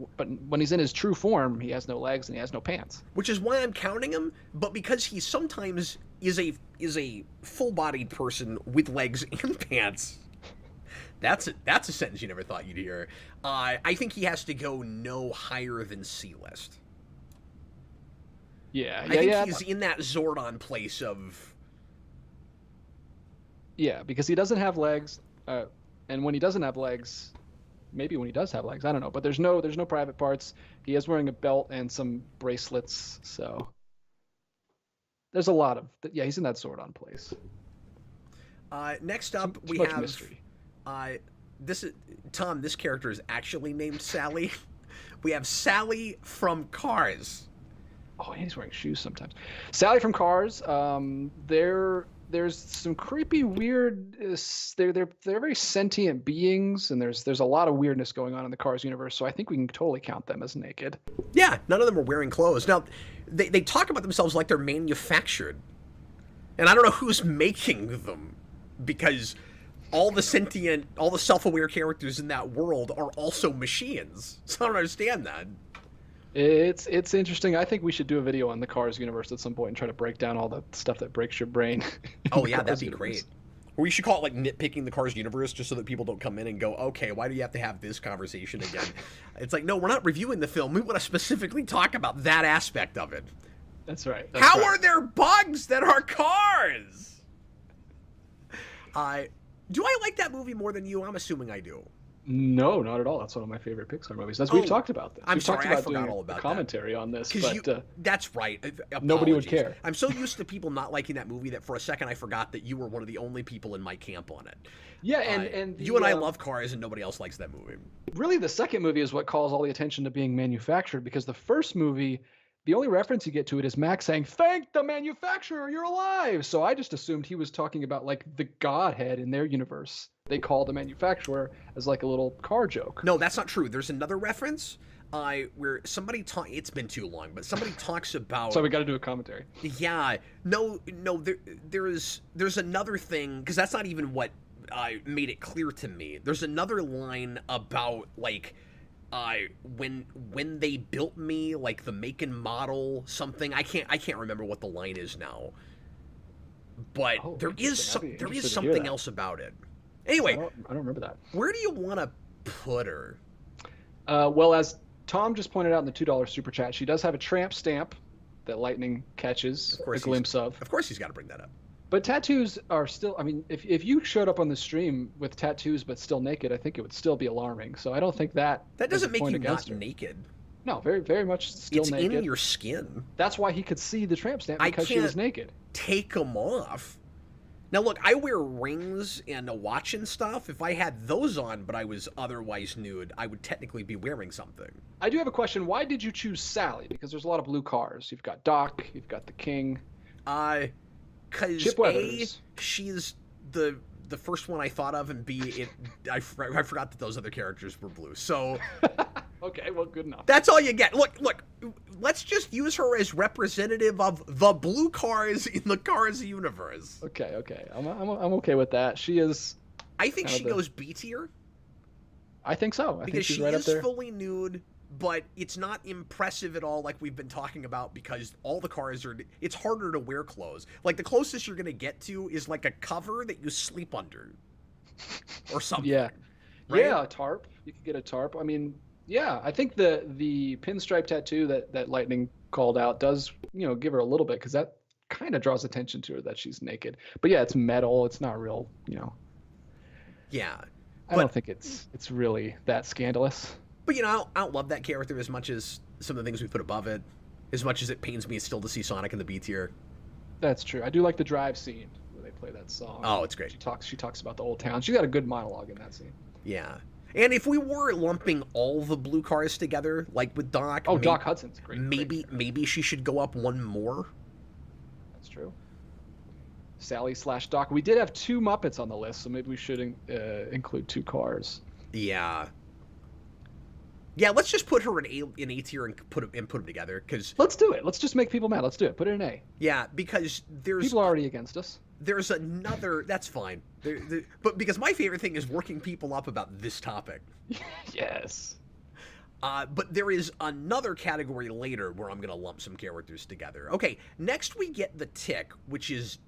when he's in his true form, he has no legs and he has no pants. Which is why I'm counting him, but because he sometimes is a full-bodied person with legs and pants. That's a sentence you never thought you'd hear. I think he has to go no higher than C-list. Yeah, I think he's in that Zordon place of... Yeah, because he doesn't have legs, and when he doesn't have legs, maybe when he does have legs, I don't know. But there's no private parts. He is wearing a belt and some bracelets, so there's a lot of he's in that Zordon place. Next up, we much have mystery. This is Tom. This character is actually named Sally. We have Sally from Cars. Oh, and he's wearing shoes sometimes. Sally from Cars. There's some creepy, weird. They're very sentient beings, and there's a lot of weirdness going on in the Cars universe. So I think we can totally count them as naked. Yeah, none of them are wearing clothes. Now, they talk about themselves like they're manufactured, and I don't know who's making them, because all the self-aware characters in that world are also machines. So I don't understand that. It's interesting. I think we should do a video on the Cars universe at some point and try to break down all the stuff that breaks your brain. Oh yeah, that'd be great. Or we should call it like nitpicking the Cars universe, just so that people don't come in and go, okay, why do you have to have this conversation again? It's like, no, we're not reviewing the film. We want to specifically talk about that aspect of it. That's right. How are there bugs that are cars? Do I like that movie more than you? I'm assuming I do. No, not at all. That's one of my favorite Pixar movies. We've talked about this. I'm We've sorry, talked about I forgot doing all about a commentary on this, but that's right. nobody would Apologies. care. I'm so used to people not liking that movie that for a second I forgot that you were one of the only people in my camp on it. Yeah, and you and I love Cars, and nobody else likes that movie. Really, the second movie is what calls all the attention to being manufactured, because the first movie, the only reference you get to it is Max saying, "Thank the manufacturer, you're alive." So I just assumed he was talking about like the Godhead in their universe. They call the manufacturer as like a little car joke. No, that's not true. There's another reference where somebody it's been too long, but somebody talks about... So we got to do a commentary. Yeah. No, there's another thing, because that's not even what made it clear to me. There's another line about, like, when they built me, like the make and model something. I can't remember what the line is now. but Oh, there is interesting. I'd be there is interested to hear something that. else about it. I Anyway, don't remember that. where do you want to put her? Well, as Tom just pointed out in the $2 super chat, she does have a tramp stamp that Lightning catches a glimpse of. Of course, he's got to bring that up. But tattoos are still, I mean, if you showed up on the stream with tattoos but still naked, I think it would still be alarming. So I don't think that doesn't make you not her. naked. No, very, very much still naked. It's in your skin. That's why he could see the tramp stamp, because she was naked. Take them off. Now, look, I wear rings and a watch and stuff. If I had those on, but I was otherwise nude, I would technically be wearing something. I do have a question. Why did you choose Sally? Because there's a lot of blue cars. You've got Doc, you've got the King. Because A, she's the first one I thought of, and B, I forgot that those other characters were blue. So... Okay, well, good enough. That's all you get. Look, let's just use her as representative of the blue cars in the Cars universe. Okay. I'm okay with that. She is... I think she goes B tier. I think so. I think she's right up there. Because she is fully nude, but it's not impressive at all like we've been talking about, because all the cars are... It's harder to wear clothes. Like, the closest you're going to get to is like a cover that you sleep under. Or something. Yeah. Right? Yeah, a tarp. You could get a tarp. I mean... Yeah, I think the pinstripe tattoo that Lightning called out does, give her a little bit, because that kind of draws attention to her that she's naked. But yeah, it's metal. It's not real, Yeah. I don't think it's really that scandalous. But, I don't love that character as much as some of the things we put above it. As much as it pains me still to see Sonic in the B tier. That's true. I do like the drive scene where they play that song. Oh, it's great. She talks about the old town. She got a good monologue in that scene. Yeah. And if we were lumping all the blue cars together, like with Doc... Oh, Doc Hudson's great. Maybe she should go up one more. That's true. Sally / Doc. We did have 2 Muppets on the list, so maybe we should include 2 cars. Yeah. Yeah, let's just put her in A tier and put them together, because... Let's do it. Let's just make people mad. Let's do it. Put it in A. Yeah, because there's... People are already against us. There's another... That's fine. But because my favorite thing is working people up about this topic. Yes. But there is another category later where I'm going to lump some characters together. Okay, next we get the Tick, which is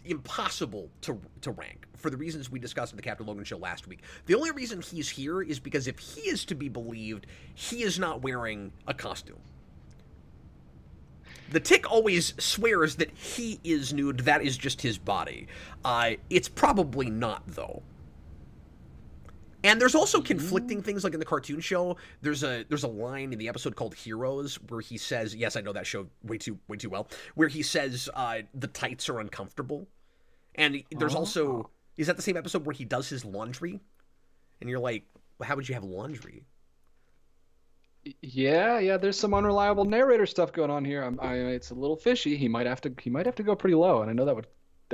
impossible to rank for the reasons we discussed in the Captain Logan Show last week. The only reason he's here is because if he is to be believed, he is not wearing a costume. The Tick always swears that he is nude. That is just his body. It's probably not, though. And there's also conflicting things, like in the cartoon show. There's a line in the episode called Heroes where he says, yes, I know that show way too well, where he says the tights are uncomfortable. And there's also, is that the same episode where he does his laundry? And you're like, well, how would you have laundry? Yeah. There's some unreliable narrator stuff going on here. It's a little fishy. He might have to go pretty low, and I know that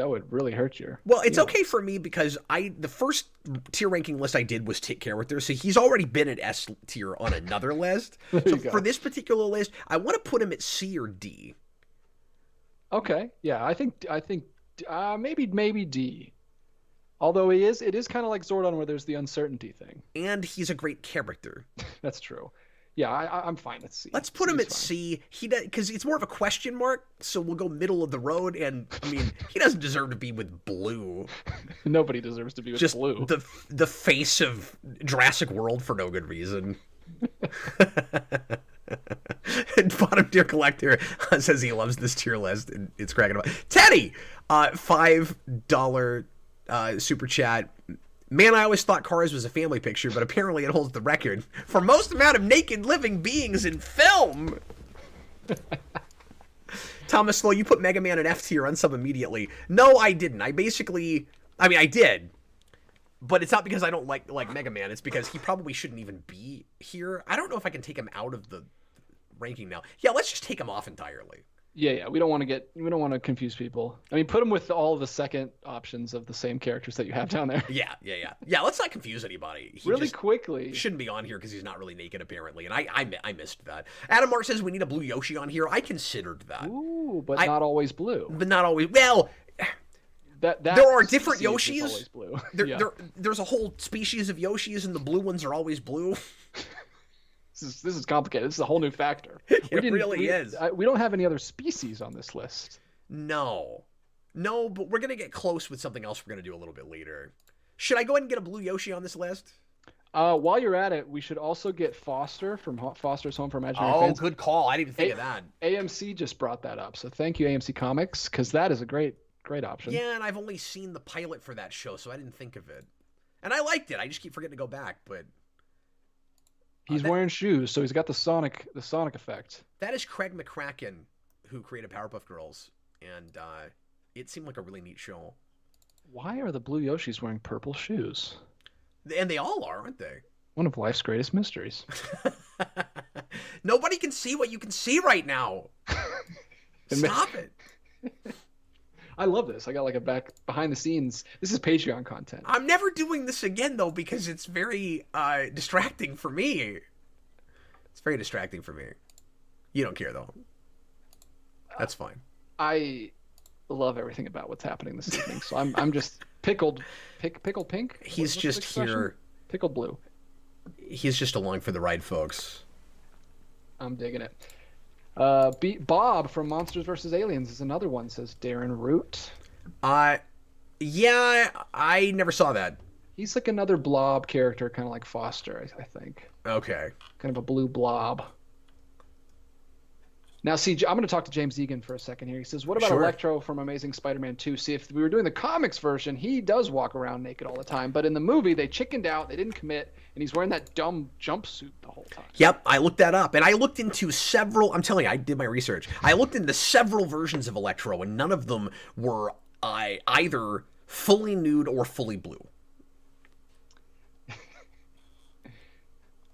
would really hurt you. Well, it's okay for me because the first tier ranking list I did was Tick characters, so he's already been at S tier on another list. So for this particular list, I want to put him at C or D. Okay. Yeah, I think maybe D. Although it is kind of like Zordon where there's the uncertainty thing. And he's a great character. That's true. Yeah, I'm fine at C. Let's put him at C. Because it's more of a question mark, so we'll go middle of the road. And I mean, he doesn't deserve to be with Blue. Nobody deserves to be with Blue. The face of Jurassic World for no good reason. And Bottom Tier Collector says he loves this tier list, and it's cracking up. Teddy, $5 super chat. Man, I always thought Cars was a family picture, but apparently it holds the record for most amount of naked living beings in film. Thomas Slow, you put Mega Man in F tier, unsub immediately. No, I didn't. I did. But it's not because I don't like Mega Man. It's because he probably shouldn't even be here. I don't know if I can take him out of the ranking now. Yeah, let's just take him off entirely. Yeah. We don't want to confuse people. I mean, put him with all the second options of the same characters that you have down there. Yeah. Let's not confuse anybody. He really quickly shouldn't be on here because he's not really naked apparently, and I missed that. Adam Mark says we need a blue Yoshi on here. I considered that. Ooh, but not always blue. But not always. Well, there are different Yoshis. Blue. There's a whole species of Yoshis, and the blue ones are always blue. This is complicated. This is a whole new factor. It really is. We don't have any other species on this list. No. No, but we're going to get close with something else we're going to do a little bit later. Should I go ahead and get a blue Yoshi on this list? While you're at it, we should also get Foster from Foster's Home for Imaginary Oh, Fans. good call. I didn't even think of that. AMC just brought that up, so thank you, AMC Comics, because that is a great option. Yeah, and I've only seen the pilot for that show, so I didn't think of it. And I liked it. I just keep forgetting to go back, but he's wearing shoes, so he's got the Sonic effect. That is Craig McCracken, who created Powerpuff Girls, and it seemed like a really neat show. Why are the blue Yoshis wearing purple shoes? And they all are, aren't they? One of life's greatest mysteries. Nobody can see what you can see right now. Stop it. I love this. I got like a behind the scenes. This is Patreon content. I'm never doing this again, though, because it's very distracting for me. It's very distracting for me. You don't care, though. That's fine. I love everything about what's happening this evening, so I'm just pickled pink. He's just here. Pickled blue. He's just along for the ride, folks. I'm digging it. Bob from Monsters vs. Aliens is another one, says Darren Root. Yeah, I never saw that. He's like another blob character, kind of like Foster, I think. Okay. Kind of a blue blob. Now, see, I'm going to talk to James Egan for a second here. He says, what about Electro from Amazing Spider-Man 2? See, if we were doing the comics version, he does walk around naked all the time. But in the movie, they chickened out, they didn't commit, and he's wearing that dumb jumpsuit the whole time. Yep, I looked that up. And I looked into several, I'm telling you, I did my research. I looked into several versions of Electro, and none of them were either fully nude or fully blue.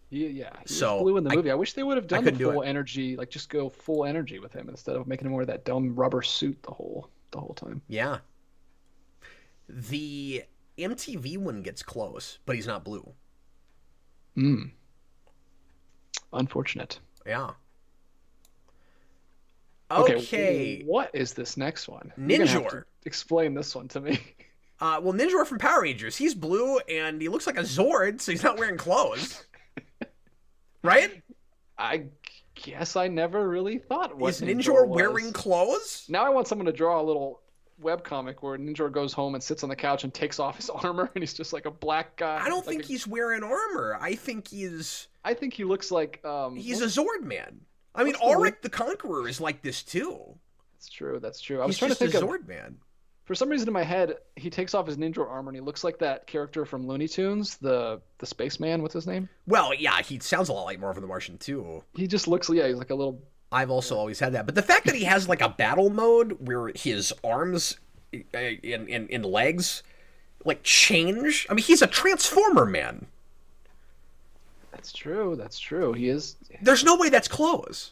Yeah, he was blue in the movie. I wish they would have done the full energy, like just go full energy with him instead of making him wear that dumb rubber suit the whole time. Yeah. The MTV one gets close, but he's not blue. Unfortunate. Yeah. Okay. What is this next one? Ninjor. Explain this one to me. Well, Ninjor from Power Rangers. He's blue, and he looks like a Zord, so he's not wearing clothes. Right? I guess I never really thought what is Ninjor wearing clothes? Now I want someone to draw a little webcomic where Ninjor goes home and sits on the couch and takes off his armor, and he's just like a black guy. I don't think he's wearing armor. I think he looks like he's a Zord man. I mean, Auric the Conqueror is like this too. That's true. I was trying to think of Zord man. For some reason in my head, he takes off his ninja armor and he looks like that character from Looney Tunes, the spaceman. What's his name? Well, yeah, he sounds a lot like Marvin the Martian too. He just looks, he's like a little. I've also always had that, but the fact that he has like a battle mode where his arms and legs like change. I mean, he's a Transformer man. That's true. He is. There's no way that's clothes.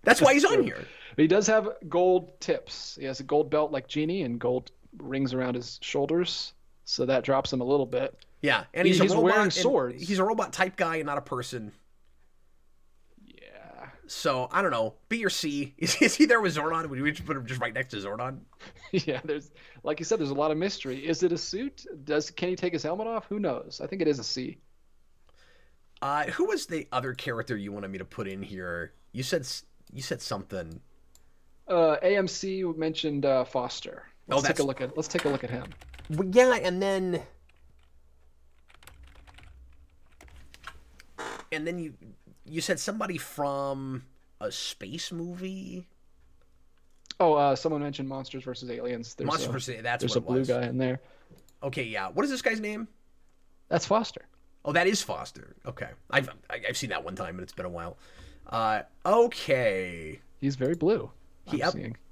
That's why he's on here. He does have gold tips. He has a gold belt like Genie and gold rings around his shoulders, so that drops him a little bit. Yeah, and he's a robot, wearing swords. He's a robot type guy and not a person. Yeah. So I don't know. B or C? Is he there with Zordon? Would we just put him just right next to Zordon? Yeah, there's like you said, there's a lot of mystery. Is it a suit? Can he take his helmet off? Who knows? I think it is a C. Who was the other character you wanted me to put in here? You said something. AMC mentioned Foster. Let's take a look at him. Well, yeah, and then you said somebody from a space movie. Oh, someone mentioned Monsters vs. Aliens. That's what it was. There's a blue guy in there. Okay, yeah. What is this guy's name? That's Foster. Oh, that is Foster. Okay, I've seen that one time, but it's been a while. Okay. He's very blue.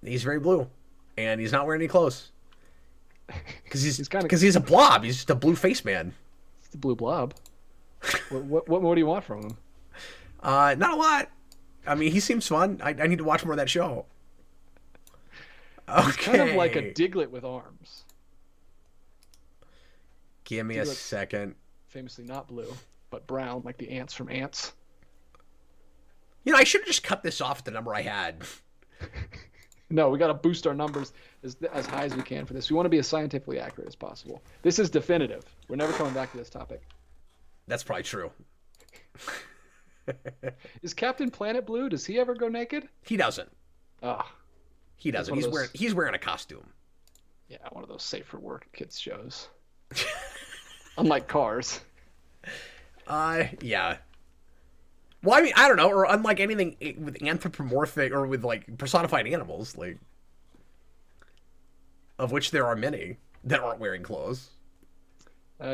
He's very blue, and he's not wearing any clothes. Because he's a blob. He's just a blue face man. He's the blue blob. What more do you want from him? Not a lot. I mean, he seems fun. I need to watch more of that show. Okay. He's kind of like a Diglett with arms. Give me a second. Famously not blue, but brown, like the ants from Ants. You know, I should have just cut this off at the number I had. No, we got to boost our numbers as high as we can for this. We want to be as scientifically accurate as possible. This is definitive. We're never coming back to this topic. That's probably true. Is Captain Planet blue? Does he ever go naked? He doesn't. Ah. He doesn't. He's wearing a costume. Yeah, one of those safe for work kids shows. Unlike Cars. Yeah. Well, I mean, I don't know, or unlike anything with anthropomorphic or with like personified animals, like of which there are many that aren't wearing clothes.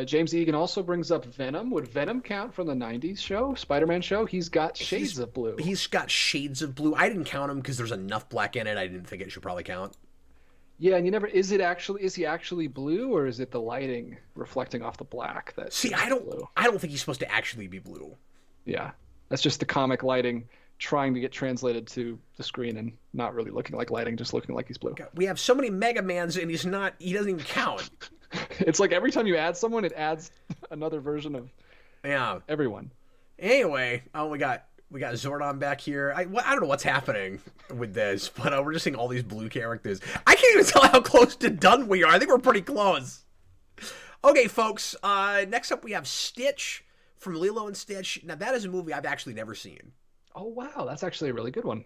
James Egan also brings up Venom. Would Venom count from the 90s show, Spider-Man show? He's got shades of blue. He's got shades of blue. I didn't count him because there's enough black in it. I didn't think it should probably count. Yeah, and is he actually blue, or is it the lighting reflecting off the black that See, I don't think he's supposed to actually be blue. Yeah. That's just the comic lighting trying to get translated to the screen and not really looking like lighting, just looking like he's blue. God, we have so many Mega Mans and he doesn't even count. It's like every time you add someone, it adds another version of everyone. Anyway, we got Zordon back here. I don't know what's happening with this, but we're just seeing all these blue characters. I can't even tell how close to done we are. I think we're pretty close. Okay, folks. Next up, we have Stitch from Lilo and Stitch. Now, that is a movie I've actually never seen. Oh, wow. That's actually a really good one.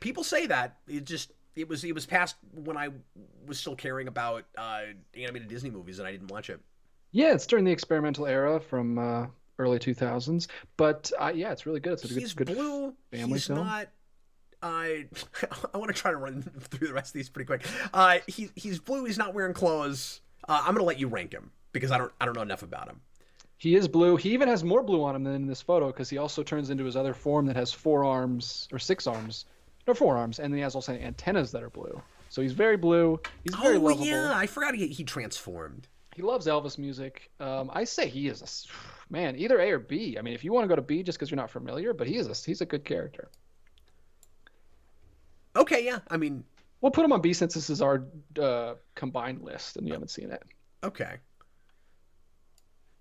People say that. It was past when I was still caring about animated Disney movies, and I didn't watch it. Yeah, it's during the experimental era from early 2000s. But, yeah, it's really good. It's He's good blue. Family He's film. not... I want to try to run through the rest of these pretty quick. He's blue. He's not wearing clothes. I'm going to let you rank him because I don't know enough about him. He is blue. He even has more blue on him than in this photo because he also turns into his other form that has 4 arms or 6 arms. No, 4 arms. And then he has also antennas that are blue. So he's very blue. He's very lovable. Yeah. I forgot he transformed. He loves Elvis music. I say he is man, either A or B. I mean, if you want to go to B just because you're not familiar, but he's a good character. Okay, yeah. I mean... We'll put him on B since this is our combined list and you haven't seen it. Okay.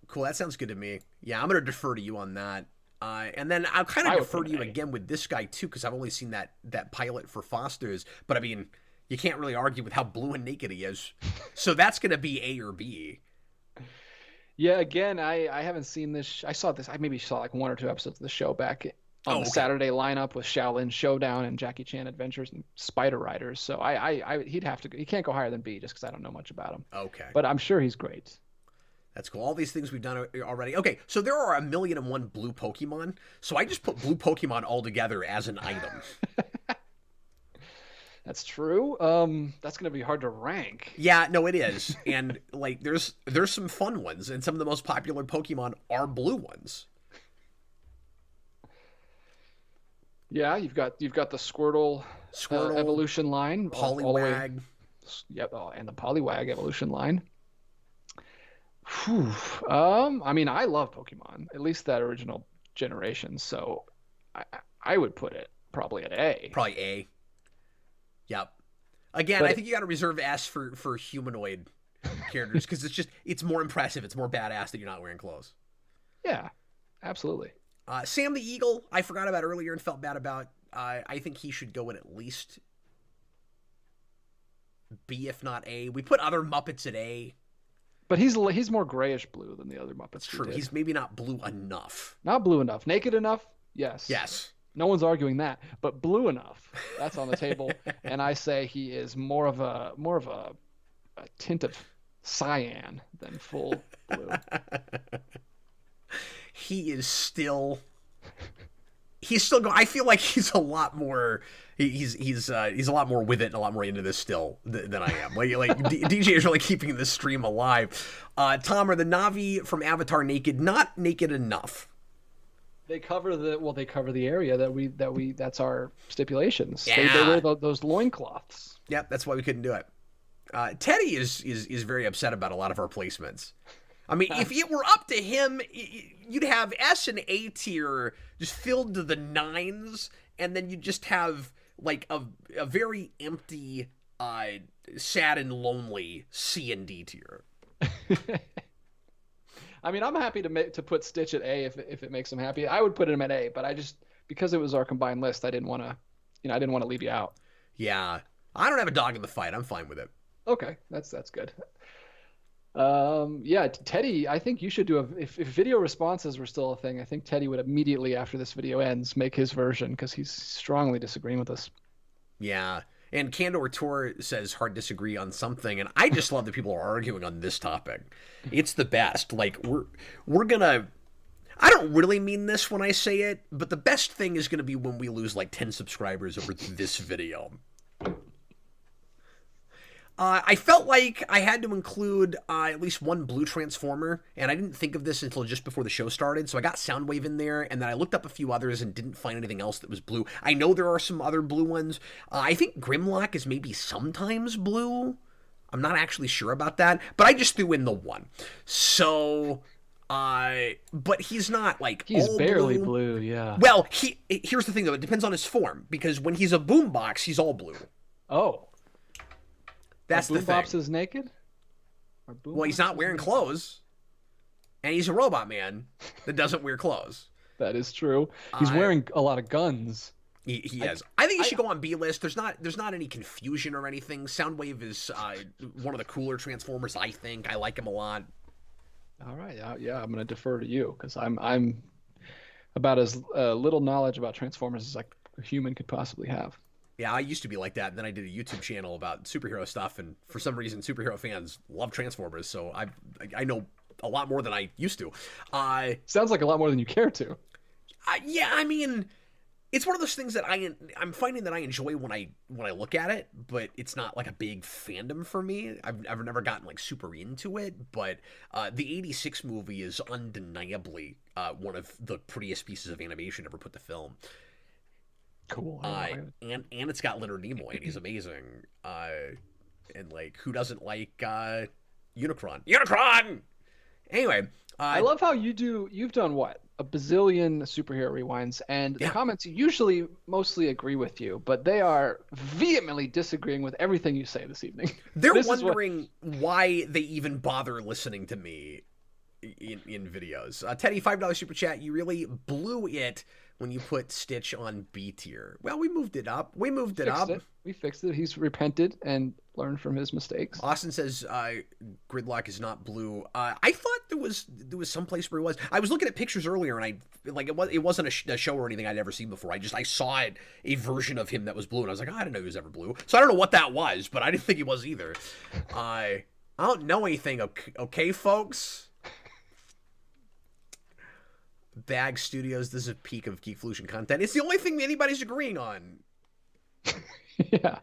Cool, that sounds good to me. Yeah, I'm going to defer to you on that. And then I'll kind of defer to you again with this guy, too, because I've only seen that pilot for Foster's. But, I mean, you can't really argue with how blue and naked he is. So that's going to be A or B. Yeah, again, I haven't seen this. I maybe saw like 1 or 2 episodes of the show back on the Saturday lineup with Shaolin Showdown and Jackie Chan Adventures and Spider Riders. So he can't go higher than B just because I don't know much about him. Okay. But I'm sure he's great. That's cool. All these things we've done already. Okay, so there are 1,000,001 blue Pokemon. So I just put blue Pokemon all together as an item. That's true. That's going to be hard to rank. Yeah, no, it is. And like, there's some fun ones, and some of the most popular Pokemon are blue ones. Yeah, you've got the Squirtle evolution line, Poliwag. Yep, and the Poliwag evolution line. Whew. I mean, I love Pokemon, at least that original generation. So I would put it probably at A. Probably A. Yep. Again, but I think you got to reserve S for humanoid characters because it's more impressive. It's more badass that you're not wearing clothes. Yeah, absolutely. Sam the Eagle, I forgot about earlier and felt bad about. I think he should go in at least B, if not A. We put other Muppets at A. But he's more grayish blue than the other Muppets. True. He's maybe not blue enough. Not blue enough. Naked enough? Yes. Yes. No one's arguing that. But blue enough. That's on the table. And I say he is more of a tint of cyan than full blue. He's still going. I feel like he's a lot more. He's a lot more with it and a lot more into this still than I am. Like DJ is really keeping this stream alive. Tom, are the Na'vi from Avatar naked? Not naked enough. They cover the area that's our stipulations. Yeah. They wear those loincloths. Yep, that's why we couldn't do it. Teddy is very upset about a lot of our placements. I mean, if it were up to him, you'd have S and A tier just filled to the 9s, and then you just have like a very empty, sad and lonely C and D tier. I mean, I'm happy to put Stitch at A if it makes him happy. I would put him at A, but I just because it was our combined list, I didn't want to leave you out. Yeah, I don't have a dog in the fight. I'm fine with it. Okay, that's good. Yeah, Teddy, I think you should do if video responses were still a thing, I think Teddy would immediately after this video ends make his version because he's strongly disagreeing with us. Yeah. And Candor Tour says hard disagree on something, and I just love that people are arguing on this topic. It's the best. Like we're gonna. I don't really mean this when I say it, but the best thing is gonna be when we lose like 10 subscribers over this video. I felt like I had to include at least one blue transformer, and I didn't think of this until just before the show started, so I got Soundwave in there, and then I looked up a few others and didn't find anything else that was blue. I know there are some other blue ones. I think Grimlock is maybe sometimes blue. I'm not actually sure about that, but I just threw in the one. So, but he's not like he's all barely blue, yeah. Well, here's the thing though, it depends on his form, because when he's a boombox, he's all blue. Oh. That's the thing. Boombox is naked? Well, he's not wearing clothes. And he's a robot man that doesn't wear clothes. That is true. He's wearing a lot of guns. He is. I think he should go on B-list. There's not any confusion or anything. Soundwave is one of the cooler Transformers, I think. I like him a lot. All right. Yeah, I'm going to defer to you because I'm about as little knowledge about Transformers as a human could possibly have. Yeah, I used to be like that, and then I did a YouTube channel about superhero stuff, and for some reason, superhero fans love Transformers, so I know a lot more than I used to. Sounds like a lot more than you care to. Yeah, I mean, it's one of those things that I'm finding that I enjoy when I look at it, but it's not like a big fandom for me. I've never gotten like super into it, but the '86 movie is undeniably one of the prettiest pieces of animation ever put to film. Cool. And it's got Leonard Nimoy, and he's amazing. And like, who doesn't like Unicron? Unicron. Anyway, I love how you've done what? A bazillion superhero rewinds, and the comments usually mostly agree with you, but they are vehemently disagreeing with everything you say this evening. They're wondering why they even bother listening to me in videos. Teddy, $5 super chat. You really blew it when you put Stitch on B tier. Well, we moved it up. We fixed it. He's repented and learned from his mistakes. Austin says Gridlock is not blue. I thought there was some place where he was. I was looking at pictures earlier, and it wasn't a show or anything I'd ever seen before. I saw it, a version of him that was blue, and I was like, oh, I didn't know he was ever blue. So I don't know what that was, but I didn't think he was either. I don't know anything. Okay, folks. Bag Studios, this is a peak of Geekvolution content. It's the only thing anybody's agreeing on. Yeah.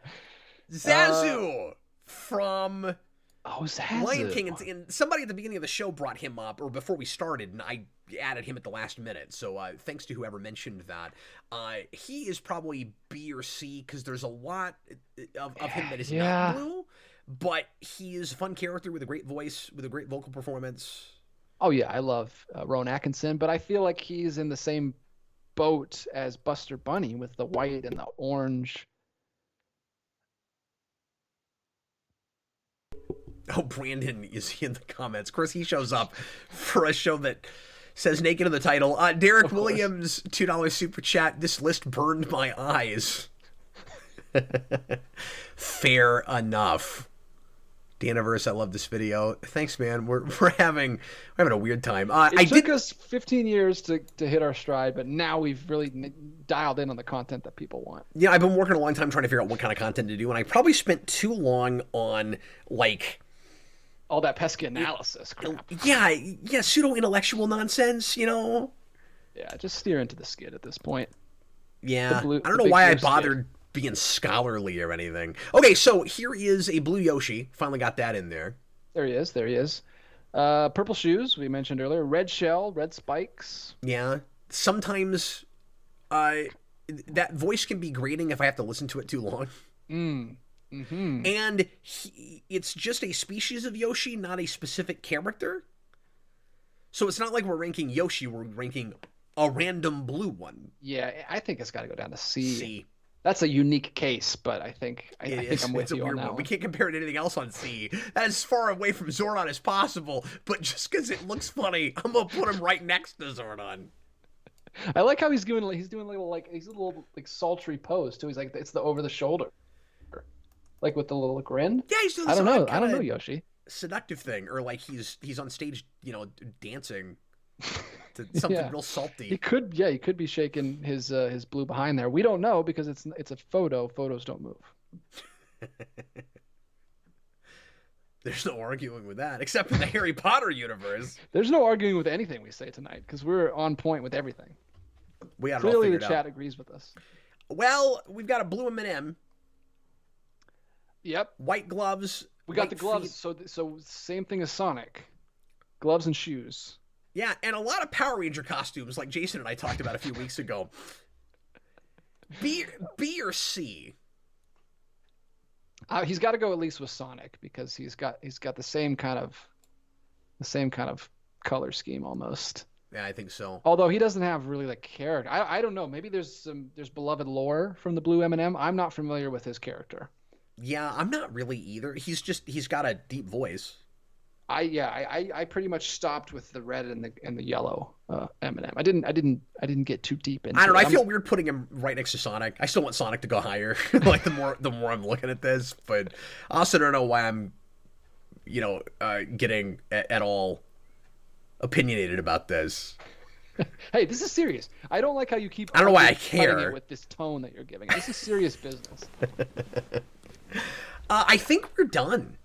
Zazu from Zazu. Lion King. And somebody at the beginning of the show brought him up, or before we started, and I added him at the last minute. So thanks to whoever mentioned that. He is probably B or C, because there's a lot of him that is not blue, but he is a fun character with a great voice, with a great vocal performance. Oh, yeah, I love Rowan Atkinson, but I feel like he's in the same boat as Buster Bunny with the white and the orange. Oh, Brandon is in the comments. Of course, he shows up for a show that says naked in the title. Derek Williams, $2 super chat. This list burned my eyes. Fair enough. Daniverse, I love this video. Thanks, man. We're having a weird time. It took us 15 years to hit our stride, but now we've really dialed in on the content that people want. Yeah, I've been working a long time trying to figure out what kind of content to do, and I probably spent too long on like all that pesky analysis crap. Yeah, pseudo-intellectual nonsense, you know? Yeah, just steer into the skid at this point. Yeah, I don't know why I bothered being scholarly or anything. Okay, so here is a blue Yoshi. Finally got that in there. There he is. Purple shoes, we mentioned earlier. Red shell, red spikes. Yeah. Sometimes that voice can be grating if I have to listen to it too long. Mm-hmm. And it's just a species of Yoshi, not a specific character. So it's not like we're ranking Yoshi, we're ranking a random blue one. Yeah, I think it's got to go down to C. C. That's a unique case, but I think I'm with you on that one. We can't compare it to anything else on C. That is as far away from Zordon as possible, but just because it looks funny, I'm going to put him right next to Zordon. I like how he's doing a little sultry pose too. He's like, it's the over the shoulder, like with the little grin. Yeah, he's doing. I don't know Yoshi. Seductive thing, or like he's on stage, dancing to something real salty. He could be shaking his blue behind there. We don't know because it's a photo. Photos don't move. There's no arguing with that, except in the Harry Potter universe. There's no arguing with anything we say tonight because we're on point with everything. We got it all Clearly, the figured chat out. agrees with us. Well, we've got a blue M&M, Yep. white gloves. We got white the gloves. feet. So same thing as Sonic. Gloves and shoes. Yeah, and a lot of Power Ranger costumes, like Jason and I talked about a few weeks ago. B or C? He's got to go at least with Sonic because he's got the same kind of color scheme almost. Yeah, I think so. Although he doesn't have really the character. I don't know. Maybe there's beloved lore from the blue M&M. I'm not familiar with his character. Yeah, I'm not really either. He's got a deep voice. I pretty much stopped with the red and the yellow M&M. I didn't get too deep into. I don't know. I feel weird putting him right next to Sonic. I still want Sonic to go higher. Like the more I'm looking at this, but I also don't know why I'm, getting at all opinionated about this. Hey, this is serious. I don't like how you keep. I don't know why I cutting care it with this tone that you're giving. This is serious business. I think we're done.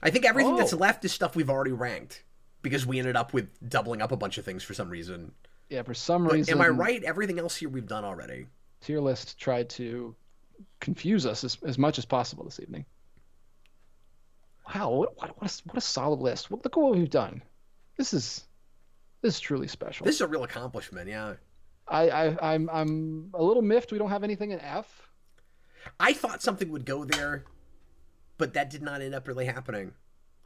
I think everything that's Oh. left is stuff we've already ranked because we ended up with doubling up a bunch of things for some reason. Yeah, for some But reason. am I right? Everything else here we've done already. Tier list tried to confuse us as much as possible this evening. Wow, what a solid list. Look at what we've done. This is truly special. This is a real accomplishment, yeah. I'm a little miffed we don't have anything in F. I thought something would go there, but that did not end up really happening.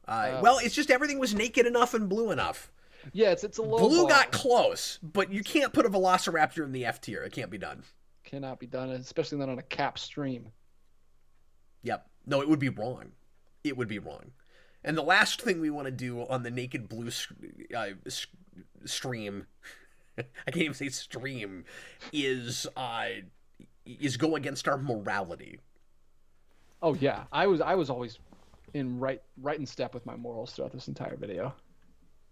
Well, it's just everything was naked enough and blue enough. Yeah, it's a low Blue bar. got close, but you can't put a Velociraptor in the F tier. It can't be done. Cannot be done, especially not on a cap stream. Yep. No, it would be wrong. It would be wrong. And the last thing we want to do on the naked blue stream, I can't even say stream, is go against our morality. Oh yeah, I was always in right in step with my morals throughout this entire video.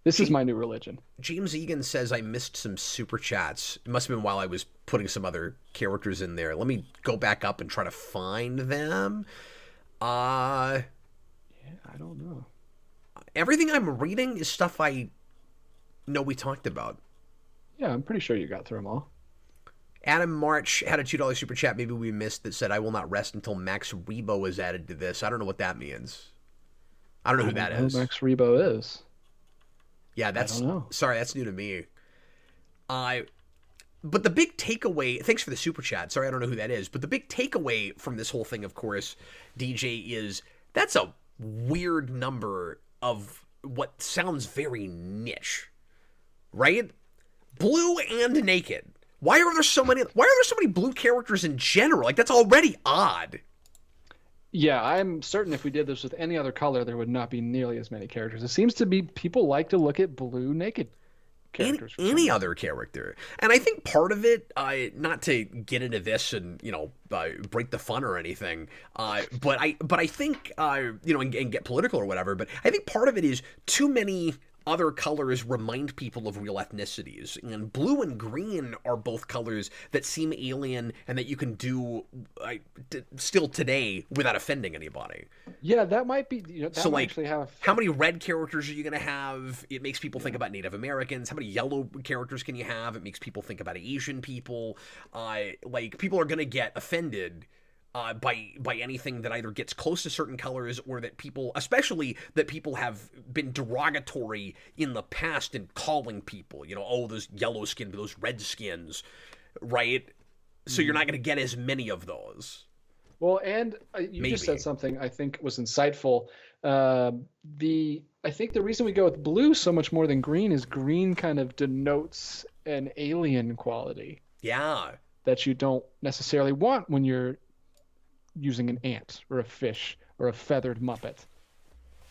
This is my new religion. James Egan says I missed some super chats. It must have been while I was putting some other characters in there. Let me go back up and try to find them. Yeah, I don't know. Everything I'm reading is stuff I know we talked about. Yeah, I'm pretty sure you got through them all. Adam March had a $2 super chat maybe we missed that said, I will not rest until Max Rebo is added to this. I don't know what that means. I don't know who that is. Max Rebo is. Yeah, that's... I don't know. Sorry, that's new to me. But the big takeaway... Thanks for the super chat. Sorry, I don't know who that is. But the big takeaway from this whole thing, of course, DJ, is that's a weird number of what sounds very niche. Right? Blue and naked. Why are there so many blue characters in general? Like, that's already odd. Yeah, I'm certain if we did this with any other color, there would not be nearly as many characters. It seems to be people like to look at blue naked characters. Any other character. And I think part of it, not to get into this and, break the fun or anything, but I think, and get political or whatever, but I think part of it is too many other colors remind people of real ethnicities, and blue and green are both colors that seem alien and that you can do still today without offending anybody. Yeah, that might be. That might actually have. How many red characters are you going to have? It makes people think about Native Americans. How many yellow characters can you have? It makes people think about Asian people. People are going to get offended by anything that either gets close to certain colors or that people, especially that people have been derogatory in the past in calling people, those yellow skins, those red skins, right? So you're not going to get as many of those. Well, and you Maybe. just said something I think was insightful. I think the reason we go with blue so much more than green is green kind of denotes an alien quality. Yeah. That you don't necessarily want when you're using an ant or a fish or a feathered Muppet.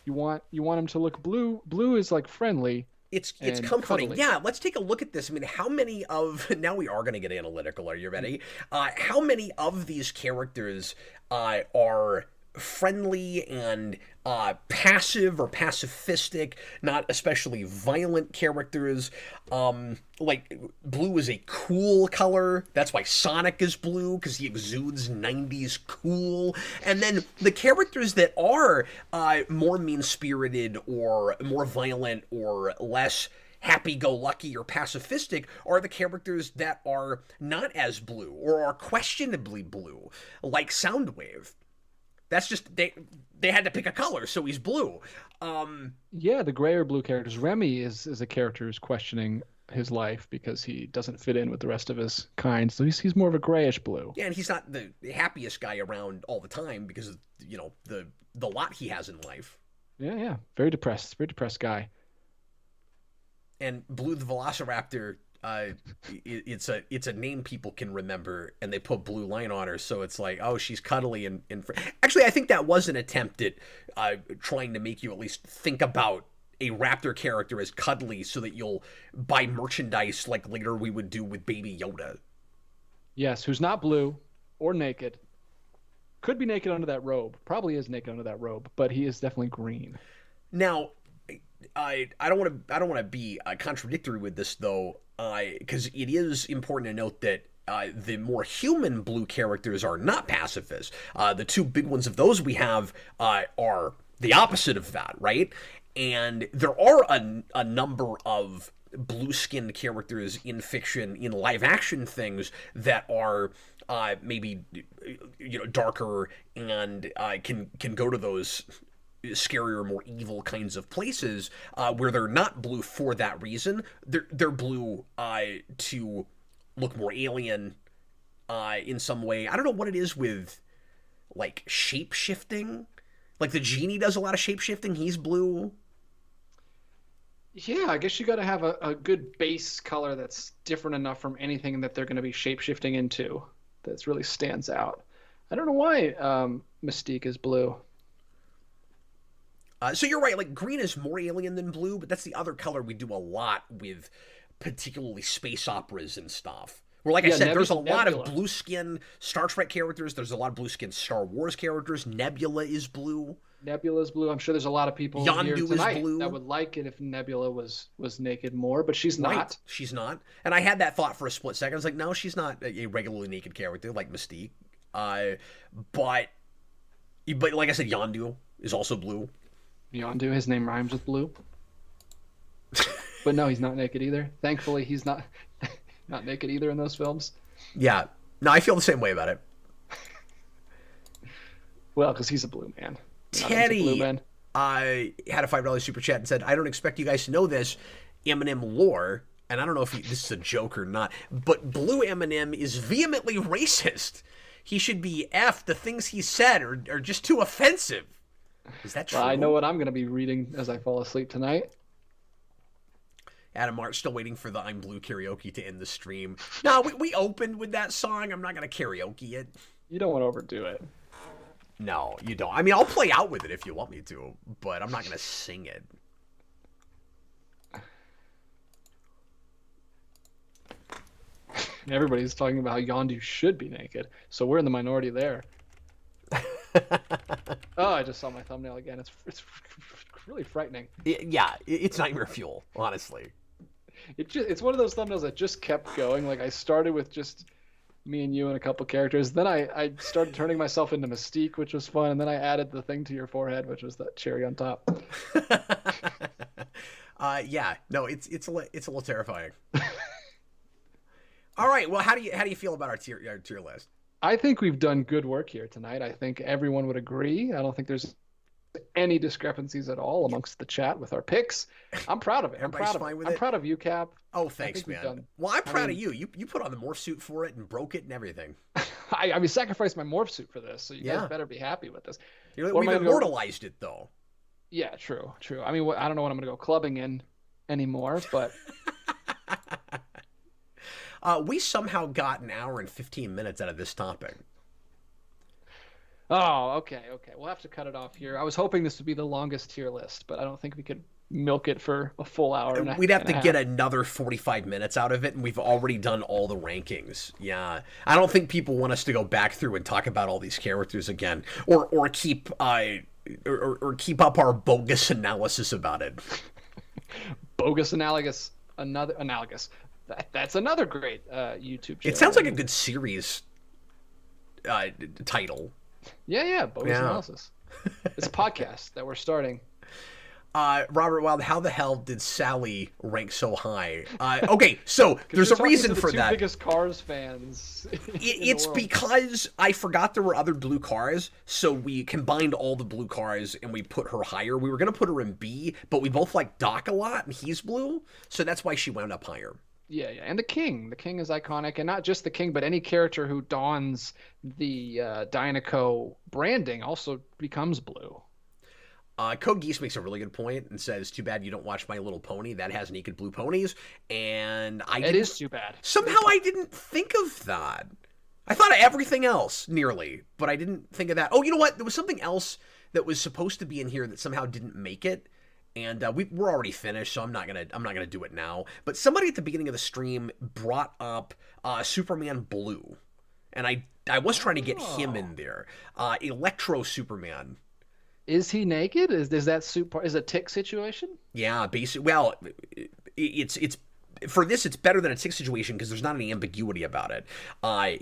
You want them to look blue. Blue is like friendly. It's and comforting. cuddly. Yeah, let's take a look at this. I mean, how many of... Now we are going to get analytical. Are you ready? How many of these characters are friendly and passive or pacifistic, not especially violent characters. Like blue is a cool color. That's why Sonic is blue, because he exudes 90s cool. And then the characters that are more mean-spirited or more violent or less happy-go-lucky or pacifistic are the characters that are not as blue or are questionably blue, like Soundwave. That's just they had to pick a color, so he's blue. Yeah, the gray or blue characters. Remy is a character who's questioning his life because he doesn't fit in with the rest of his kind, so he's more of a grayish blue. Yeah, and he's not the happiest guy around all the time because of, you know, the lot he has in life. Yeah, very depressed guy. And Blue the Velociraptor, it's a name people can remember, and they put blue line on her, so it's like, oh, she's cuddly and actually, I think that was an attempt at trying to make you at least think about a raptor character as cuddly, so that you'll buy merchandise like later we would do with Baby Yoda. Yes, who's not blue or naked. Could be naked under that robe. Probably is naked under that robe, but he is definitely green. Now, I don't want to be contradictory with this though, because it is important to note that the more human blue characters are not pacifists. The two big ones of those we have are the opposite of that, right? And there are a number of blue-skinned characters in fiction, in live-action things that are maybe, you know, darker and can go to those scarier, more evil kinds of places where they're not blue for that reason. They're blue to look more alien in some way. I don't know what it is with like shape shifting. Like the genie does a lot of shape shifting. He's blue. Yeah, I guess you got to have a good base color that's different enough from anything that they're going to be shape shifting into. That really stands out. I don't know why Mystique is blue. So you're right, like green is more alien than blue, but that's the other color we do a lot with particularly space operas and stuff. Where, like I said, there's a lot of blue skin Star Trek characters, there's a lot of blue skin Star Wars characters. Nebula is blue. Nebula's blue. I'm sure there's a lot of people here tonight that would like it if Nebula was naked more, but she's not. Right. She's not. And I had that thought for a split second. I was like, no, she's not a regularly naked character like Mystique. But like I said, Yondu is also blue. Yondu, his name rhymes with blue. But no, he's not naked either. Thankfully, he's not naked either in those films. Yeah. No, I feel the same way about it. Well, because he's a blue man. Teddy had a $5 super chat and said, I don't expect you guys to know this Eminem lore, and I don't know if this is a joke or not, but Blue Eminem is vehemently racist. He should be F. The things he said are just too offensive. Is that true? Well, I know what I'm going to be reading as I fall asleep tonight. Adam Mart's still waiting for the I'm Blue karaoke to end the stream. No, we opened with that song. I'm not going to karaoke it. You don't want to overdo it. No, you don't. I mean, I'll play out with it if you want me to, but I'm not going to sing it. Everybody's talking about how Yondu should be naked, so we're in the minority there. Oh, I just saw my thumbnail again. It's really frightening. Yeah, it's nightmare fuel, honestly. It's one of those thumbnails that just kept going. Like I started with just me and you and a couple characters. Then I started turning myself into Mystique, which was fun, and then I added the thing to your forehead, which was that cherry on top. Yeah, no, it's a little terrifying. All right, well, how do you feel about our tier list? I think we've done good work here tonight. I think everyone would agree. I don't think there's any discrepancies at all amongst the chat with our picks. I'm proud of it. I'm proud of you, Cap. Oh, thanks, man. Well, I'm proud of you. You put on the morph suit for it and broke it and everything. I sacrificed my morph suit for this, so you guys better be happy with this. We've immortalized it, though. Yeah, true. I mean, I don't know what I'm going to go clubbing in anymore, but... We somehow got an hour and 15 minutes out of this topic. Oh, okay. We'll have to cut it off here. I was hoping this would be the longest tier list, but I don't think we could milk it for a full hour. We'd have to and a get half. another 45 minutes out of it, and we've already done all the rankings. Yeah, I don't think people want us to go back through and talk about all these characters again, or keep or keep up our bogus analysis about it. Bogus analogous. Another analogous. That's another great YouTube channel. It sounds like a good series title. Yeah, bogus analysis. It's a podcast that we're starting. Robert Wild, how the hell did Sally rank so high? Okay, so there's a reason for that. Two biggest Cars fans. It's because I forgot there were other blue cars, so we combined all the blue cars and we put her higher. We were gonna put her in B, but we both like Doc a lot, and he's blue, so that's why she wound up higher. Yeah, and the King. The King is iconic, and not just the King, but any character who dons the Dynaco branding also becomes blue. Code Geese makes a really good point and says, "Too bad you don't watch My Little Pony. That has naked blue ponies." And it is too bad. Somehow I didn't think of that. I thought of everything else nearly, but I didn't think of that. Oh, you know what? There was something else that was supposed to be in here that somehow didn't make it. And we're already finished, so I'm not gonna do it now. But somebody at the beginning of the stream brought up Superman Blue, and I was trying to get him in there. Electro Superman. Is he naked? Is that is a tick situation? Yeah, basically. Well, it's for this. It's better than a tick situation because there's not any ambiguity about it.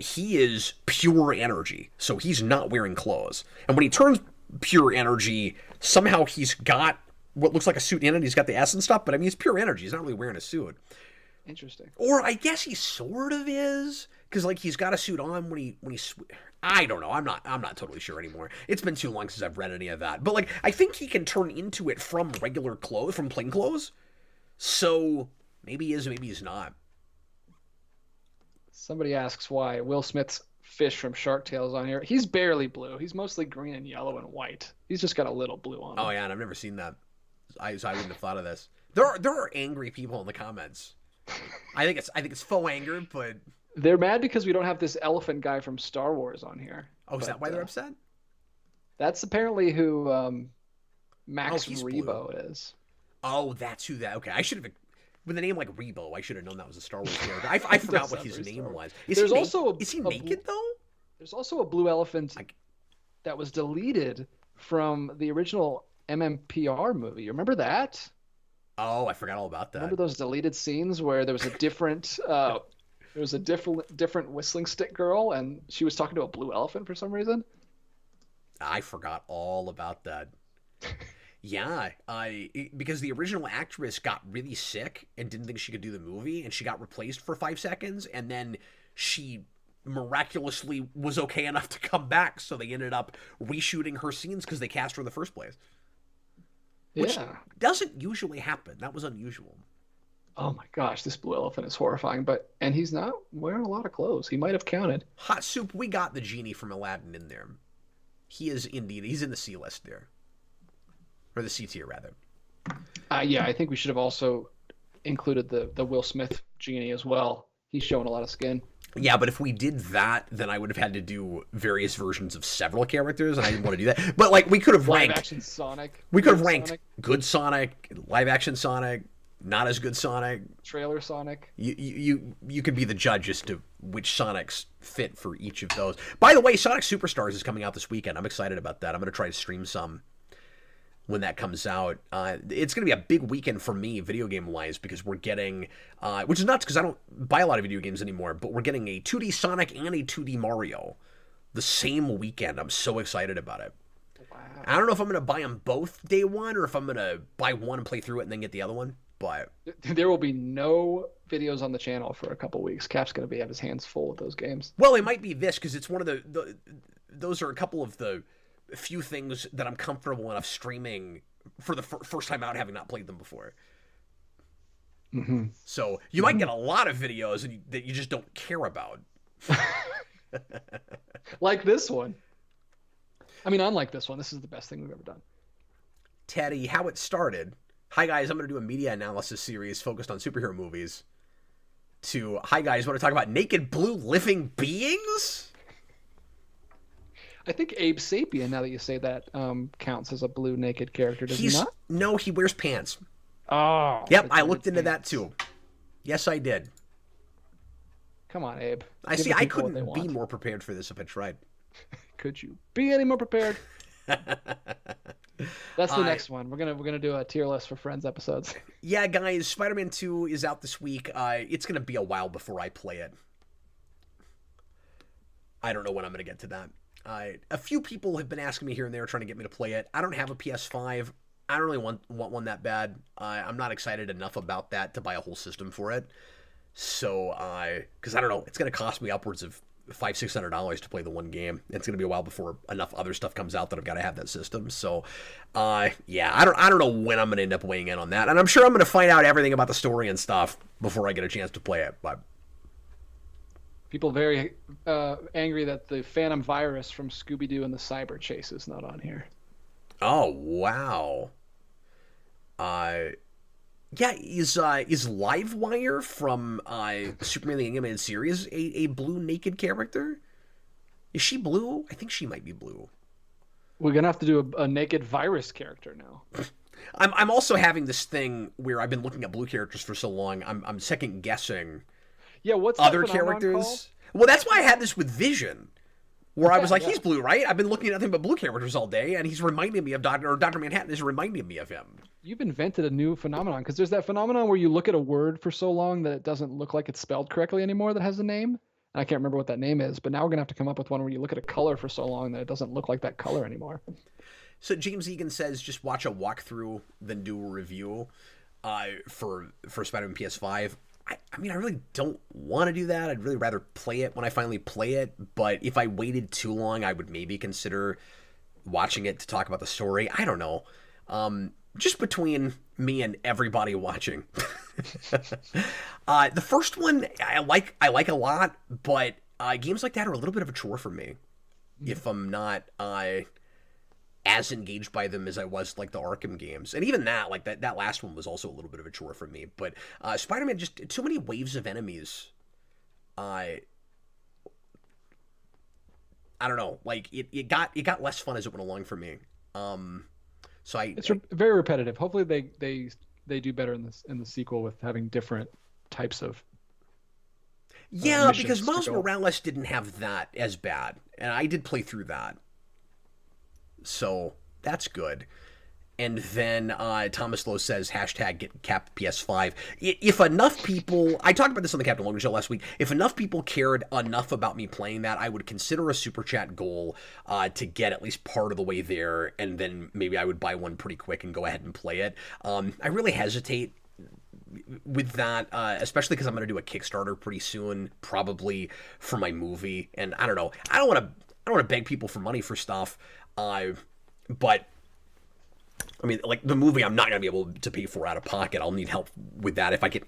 He is pure energy, so he's not wearing clothes. And when he turns pure energy, somehow he's got what looks like a suit in it. He's got the S and stuff, but I mean, it's pure energy. He's not really wearing a suit. Interesting. Or I guess he sort of is, because like he's got a suit on when he. I don't know. I'm not totally sure anymore. It's been too long since I've read any of that. But like, I think he can turn into it from regular clothes, from plain clothes. So maybe he is, maybe he's not. Somebody asks why Will Smith's fish from Shark Tale is on here. He's barely blue. He's mostly green and yellow and white. He's just got a little blue on him. Oh yeah, and I've never seen that. So I wouldn't have thought of this. There are angry people in the comments. I think it's faux anger, but they're mad because we don't have this elephant guy from Star Wars on here. Oh, is that why they're upset? That's apparently who Max Rebo blue. is. Oh, that's who that. Okay, I should have. With a name like Rebo, I should have known that was a Star Wars character. I forgot what his name was. Is he naked though? There's also a blue elephant that was deleted from the original MMPR movie. You remember that? Oh, I forgot all about that. Remember those deleted scenes where there was a different different whistling stick girl, and she was talking to a blue elephant for some reason? I forgot all about that. Yeah, because the original actress got really sick and didn't think she could do the movie, and she got replaced for 5 seconds, and then she miraculously was okay enough to come back, so they ended up reshooting her scenes because they cast her in the first place. Which doesn't usually happen. That was unusual. Oh my gosh, this blue elephant is horrifying, and he's not wearing a lot of clothes. He might have counted. Hot Soup, we got the genie from Aladdin in there. He is indeed, he's in the C list there. Or the C tier, rather. Yeah, I think we should have also included the Will Smith genie as well. He's showing a lot of skin. Yeah, but if we did that, then I would have had to do various versions of several characters, and I didn't want to do that. But like, we could have ranked live-action Sonic. We could have ranked good Sonic, live-action Sonic, not as good Sonic, trailer Sonic. You could be the judge as to which Sonics fit for each of those. By the way, Sonic Superstars is coming out this weekend. I'm excited about that. I'm going to try to stream some when that comes out. It's going to be a big weekend for me, video game-wise, because we're getting, which is nuts because I don't buy a lot of video games anymore, but we're getting a 2D Sonic and a 2D Mario the same weekend. I'm so excited about it. Wow. I don't know if I'm going to buy them both day one or if I'm going to buy one and play through it and then get the other one, but there will be no videos on the channel for a couple weeks. Cap's going to have his hands full with those games. Well, it might be this because it's one of those are a couple of the few things that I'm comfortable enough streaming for the first time out, having not played them before. Mm-hmm. So you might get a lot of videos that you just don't care about. Like this one. I mean, unlike this one, this is the best thing we've ever done. Teddy, how it started. Hi, guys. I'm going to do a media analysis series focused on superhero movies. To, hi, guys. Want to talk about naked blue living beings? I think Abe Sapien, now that you say that, counts as a blue naked character. Does he not? No, he wears pants. Oh. Yep, I looked into that too. Yes, I did. Come on, Abe. I Give see. the I people what couldn't they be want. more prepared for this if I tried. Could you be any more prepared? That's the next one. We're gonna do a tier list for Friends episodes. Yeah, guys, Spider-Man 2 is out this week. It's gonna be a while before I play it. I don't know when I'm gonna get to that. A few people have been asking me here and there, trying to get me to play it. I don't have a PS5. I don't really want one that bad. I'm not excited enough about that to buy a whole system for it. So, because I don't know, it's gonna cost me upwards of $500-$600 to play the one game. It's gonna be a while before enough other stuff comes out that I've got to have that system. So, yeah, I don't know when I'm gonna end up weighing in on that, and I'm sure I'm gonna find out everything about the story and stuff before I get a chance to play it. But People very angry that the Phantom virus from Scooby-Doo and the Cyber Chase is not on here. oh wow, yeah, is Livewire from Superman the Animated Series a blue naked character? Is she blue? I think she might be blue. We're gonna have to do a naked virus character now. I'm also having this thing where I've been looking at blue characters for so long. I'm second guessing Yeah, what's other that phenomenon characters. called? Well, that's why I had this with Vision, where I was like, Yeah. he's blue, right? I've been looking at nothing but blue characters all day, and he's reminding me of Dr. Manhattan is reminding me of him. You've invented a new phenomenon because there's that phenomenon where you look at a word for so long that it doesn't look like it's spelled correctly anymore that has a name. And I can't remember what that name is, but now we're gonna have to come up with one where you look at a color for so long that it doesn't look like that color anymore. So James Egan says just watch a walkthrough, then do a review for Spider-Man PS5. I mean, I really don't want to do that. I'd really rather play it when I finally play it. But if I waited too long, I would maybe consider watching it to talk about the story. I don't know. Just between me and everybody watching. The first one I like a lot, but games like that are a little bit of a chore for me if I'm not as engaged by them as I was like the Arkham games. And even that, like that last one was also a little bit of a chore for me. But Spider-Man, just too many waves of enemies. I don't know. Like it got less fun as it went along for me. So It's very repetitive. Hopefully they do better in the sequel with having different types of yeah, because missions Miles to go. Morales didn't have that as bad, and I did play through that, so that's good. And then Thomas Lowe says, hashtag get Cap PS5. If enough people, I talked about this on the Captain Logan Show last week, if enough people cared enough about me playing that, I would consider a super chat goal to get at least part of the way there, and then maybe I would buy one pretty quick and go ahead and play it. I really hesitate with that, especially because I'm going to do a Kickstarter pretty soon, probably for my movie, and I don't know. I don't want to beg people for money for stuff, but I mean, like the movie, I'm not gonna be able to pay for out of pocket. I'll need help with that if I can,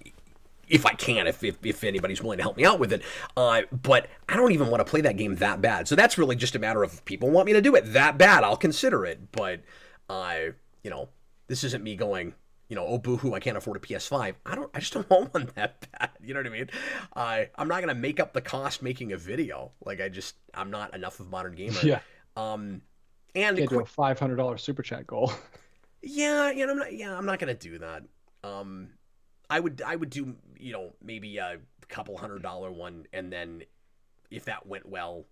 if anybody's willing to help me out with it. But I don't even want to play that game that bad. So that's really just a matter of if people want me to do it that bad, I'll consider it. But this isn't me going, oh boo-hoo, I can't afford a PS5. I just don't want one that bad. You know what I mean? I'm not gonna make up the cost making a video. Like I'm not enough of a modern gamer. Yeah. And Can't do a $500 super chat goal. Yeah, I'm not gonna do that. I would do, maybe a couple $100 one, and then if that went well,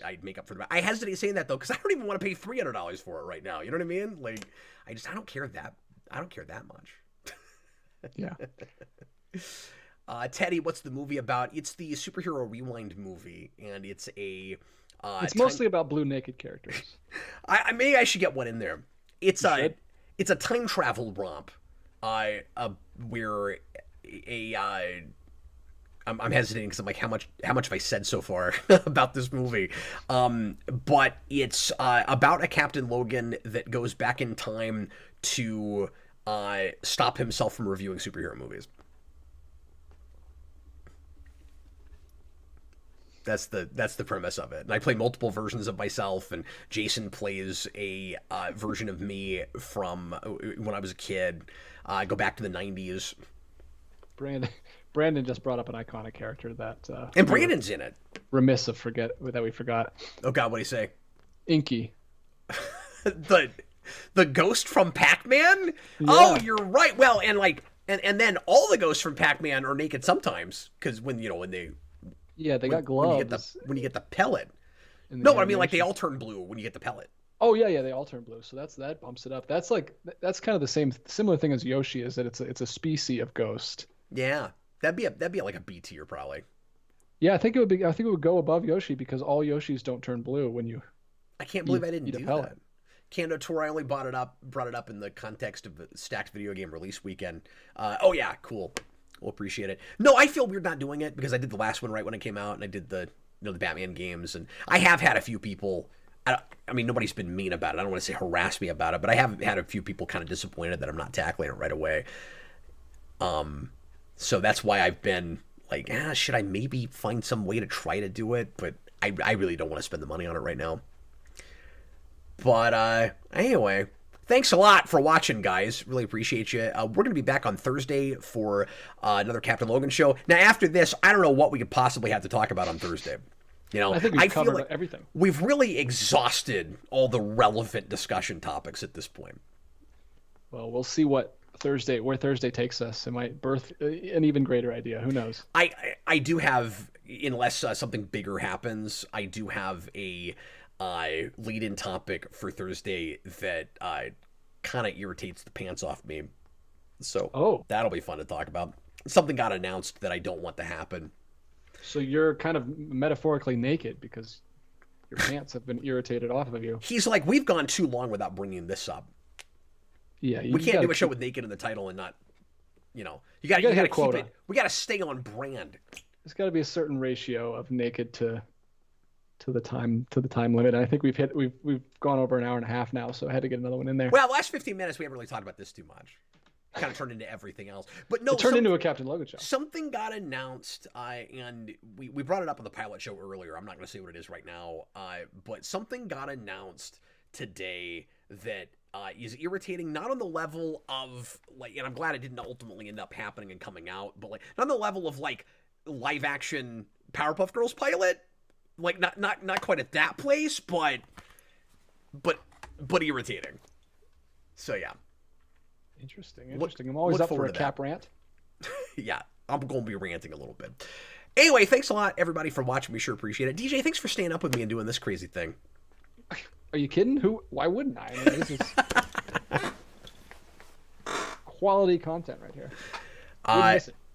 I'd make up for the. I hesitate saying that though, because I don't even want to pay $300 for it right now. You know what I mean? Like, I don't care that much. Yeah. Teddy, what's the movie about? It's the Superhero Rewind movie, and it's a. It's mostly about blue naked characters. Maybe I should get one in there. It's should. a time travel romp, where I'm hesitating because I'm like, how much have I said so far about this movie? But it's about a Captain Logan that goes back in time to stop himself from reviewing superhero movies. That's the premise of it. And I play multiple versions of myself, and Jason plays a version of me from when I was a kid. I go back to the 90s. Brandon just brought up an iconic character that And Brandon's in it. Remiss of that we forgot. Oh God, what do you say? Inky. the The ghost from Pac-Man? Yeah. Oh, you're right. Well, and like, and then all the ghosts from Pac-Man are naked sometimes, because when they got gloves. when you get the pellet. in the No, I mean like they animation. all turn blue when you get the pellet. Oh yeah, they all turn blue. So that bumps it up. That's kind of the similar thing as Yoshi is that it's a species of ghost. Yeah, that'd be like a B tier probably. Yeah, I think it would go above Yoshi because all Yoshis don't turn blue when you. I can't believe I didn't eat a do pellet. that. Kando Tour, I only brought it up in the context of the stacked video game release weekend. Oh yeah, cool. We'll appreciate it. No, I feel weird not doing it because I did the last one right when it came out, and I did the the Batman games, and I have had a few people. I mean, nobody's been mean about it. I don't want to say harass me about it, but I have had a few people kind of disappointed that I'm not tackling it right away. So that's why I've been like, should I maybe find some way to try to do it? But I really don't want to spend the money on it right now. But anyway, thanks a lot for watching, guys. Really appreciate you. We're going to be back on Thursday for another Captain Logan show. Now, after this, I don't know what we could possibly have to talk about on Thursday. You know, I think we've covered feel like everything. We've really exhausted all the relevant discussion topics at this point. Well, we'll see where Thursday takes us. It might birth an even greater idea. Who knows? I do have, unless something bigger happens, I do have a lead-in topic for Thursday that kind of irritates the pants off me. So that'll be fun to talk about. Something got announced that I don't want to happen. So you're kind of metaphorically naked because your pants have been irritated off of you. He's like, we've gone too long without bringing this up. Yeah, we can't do a show with naked in the title and not, you got to keep it. We got to stay on brand. There's got to be a certain ratio of naked to the time limit. And I think we've gone over an hour and a half now, so I had to get another one in there. Well, the last 15 minutes we haven't really talked about this too much. Kind of turned into everything else, but no, it turned into a Captain Logan show. Something got announced, and we brought it up on the pilot show earlier. I'm not going to say what it is right now, but something got announced today that is irritating, not on the level of like, and I'm glad it didn't ultimately end up happening and coming out, but like not on the level of like live action Powerpuff Girls pilot, like not quite at that place, but irritating. So yeah. Interesting. I'm always up for a cap rant. Yeah, I'm going to be ranting a little bit. Anyway, thanks a lot, everybody, for watching. We sure appreciate it. DJ, thanks for staying up with me and doing this crazy thing. Are you kidding? Why wouldn't I? I mean, this is quality content right here.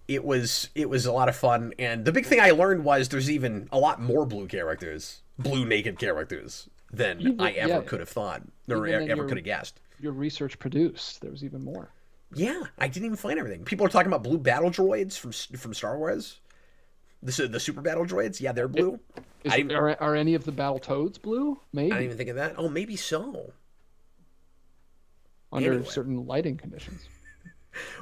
It was a lot of fun, and the big thing I learned was there's even a lot more blue naked characters than I ever could have thought or ever could have guessed. Your research produced. There was even more. Yeah, I didn't even find everything. People are talking about blue battle droids from Star Wars. The super battle droids. Yeah, they're blue. Are any of the battle toads blue? Maybe. I didn't even think of that. Oh, maybe so. Under certain lighting conditions.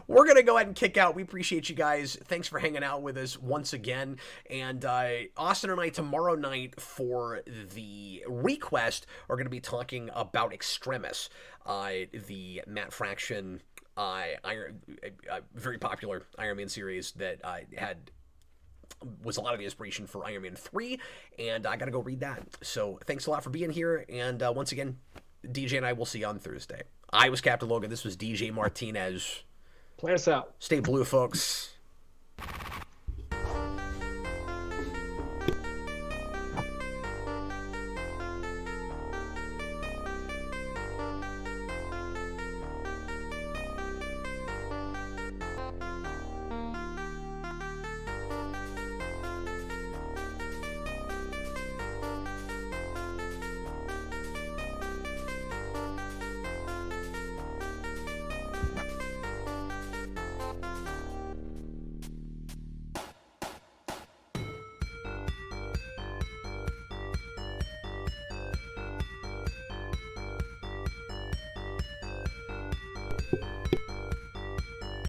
We're going to go ahead and kick out. We appreciate you guys. Thanks for hanging out with us once again. And Austin and I tomorrow night for the request are going to be talking about Extremis, the Matt Fraction, very popular Iron Man series that was a lot of the inspiration for Iron Man 3, and I got to go read that. So thanks a lot for being here, and once again, DJ and I will see you on Thursday. I was Captain Logan. This was DJ Martinez. Play us out. Stay blue, folks.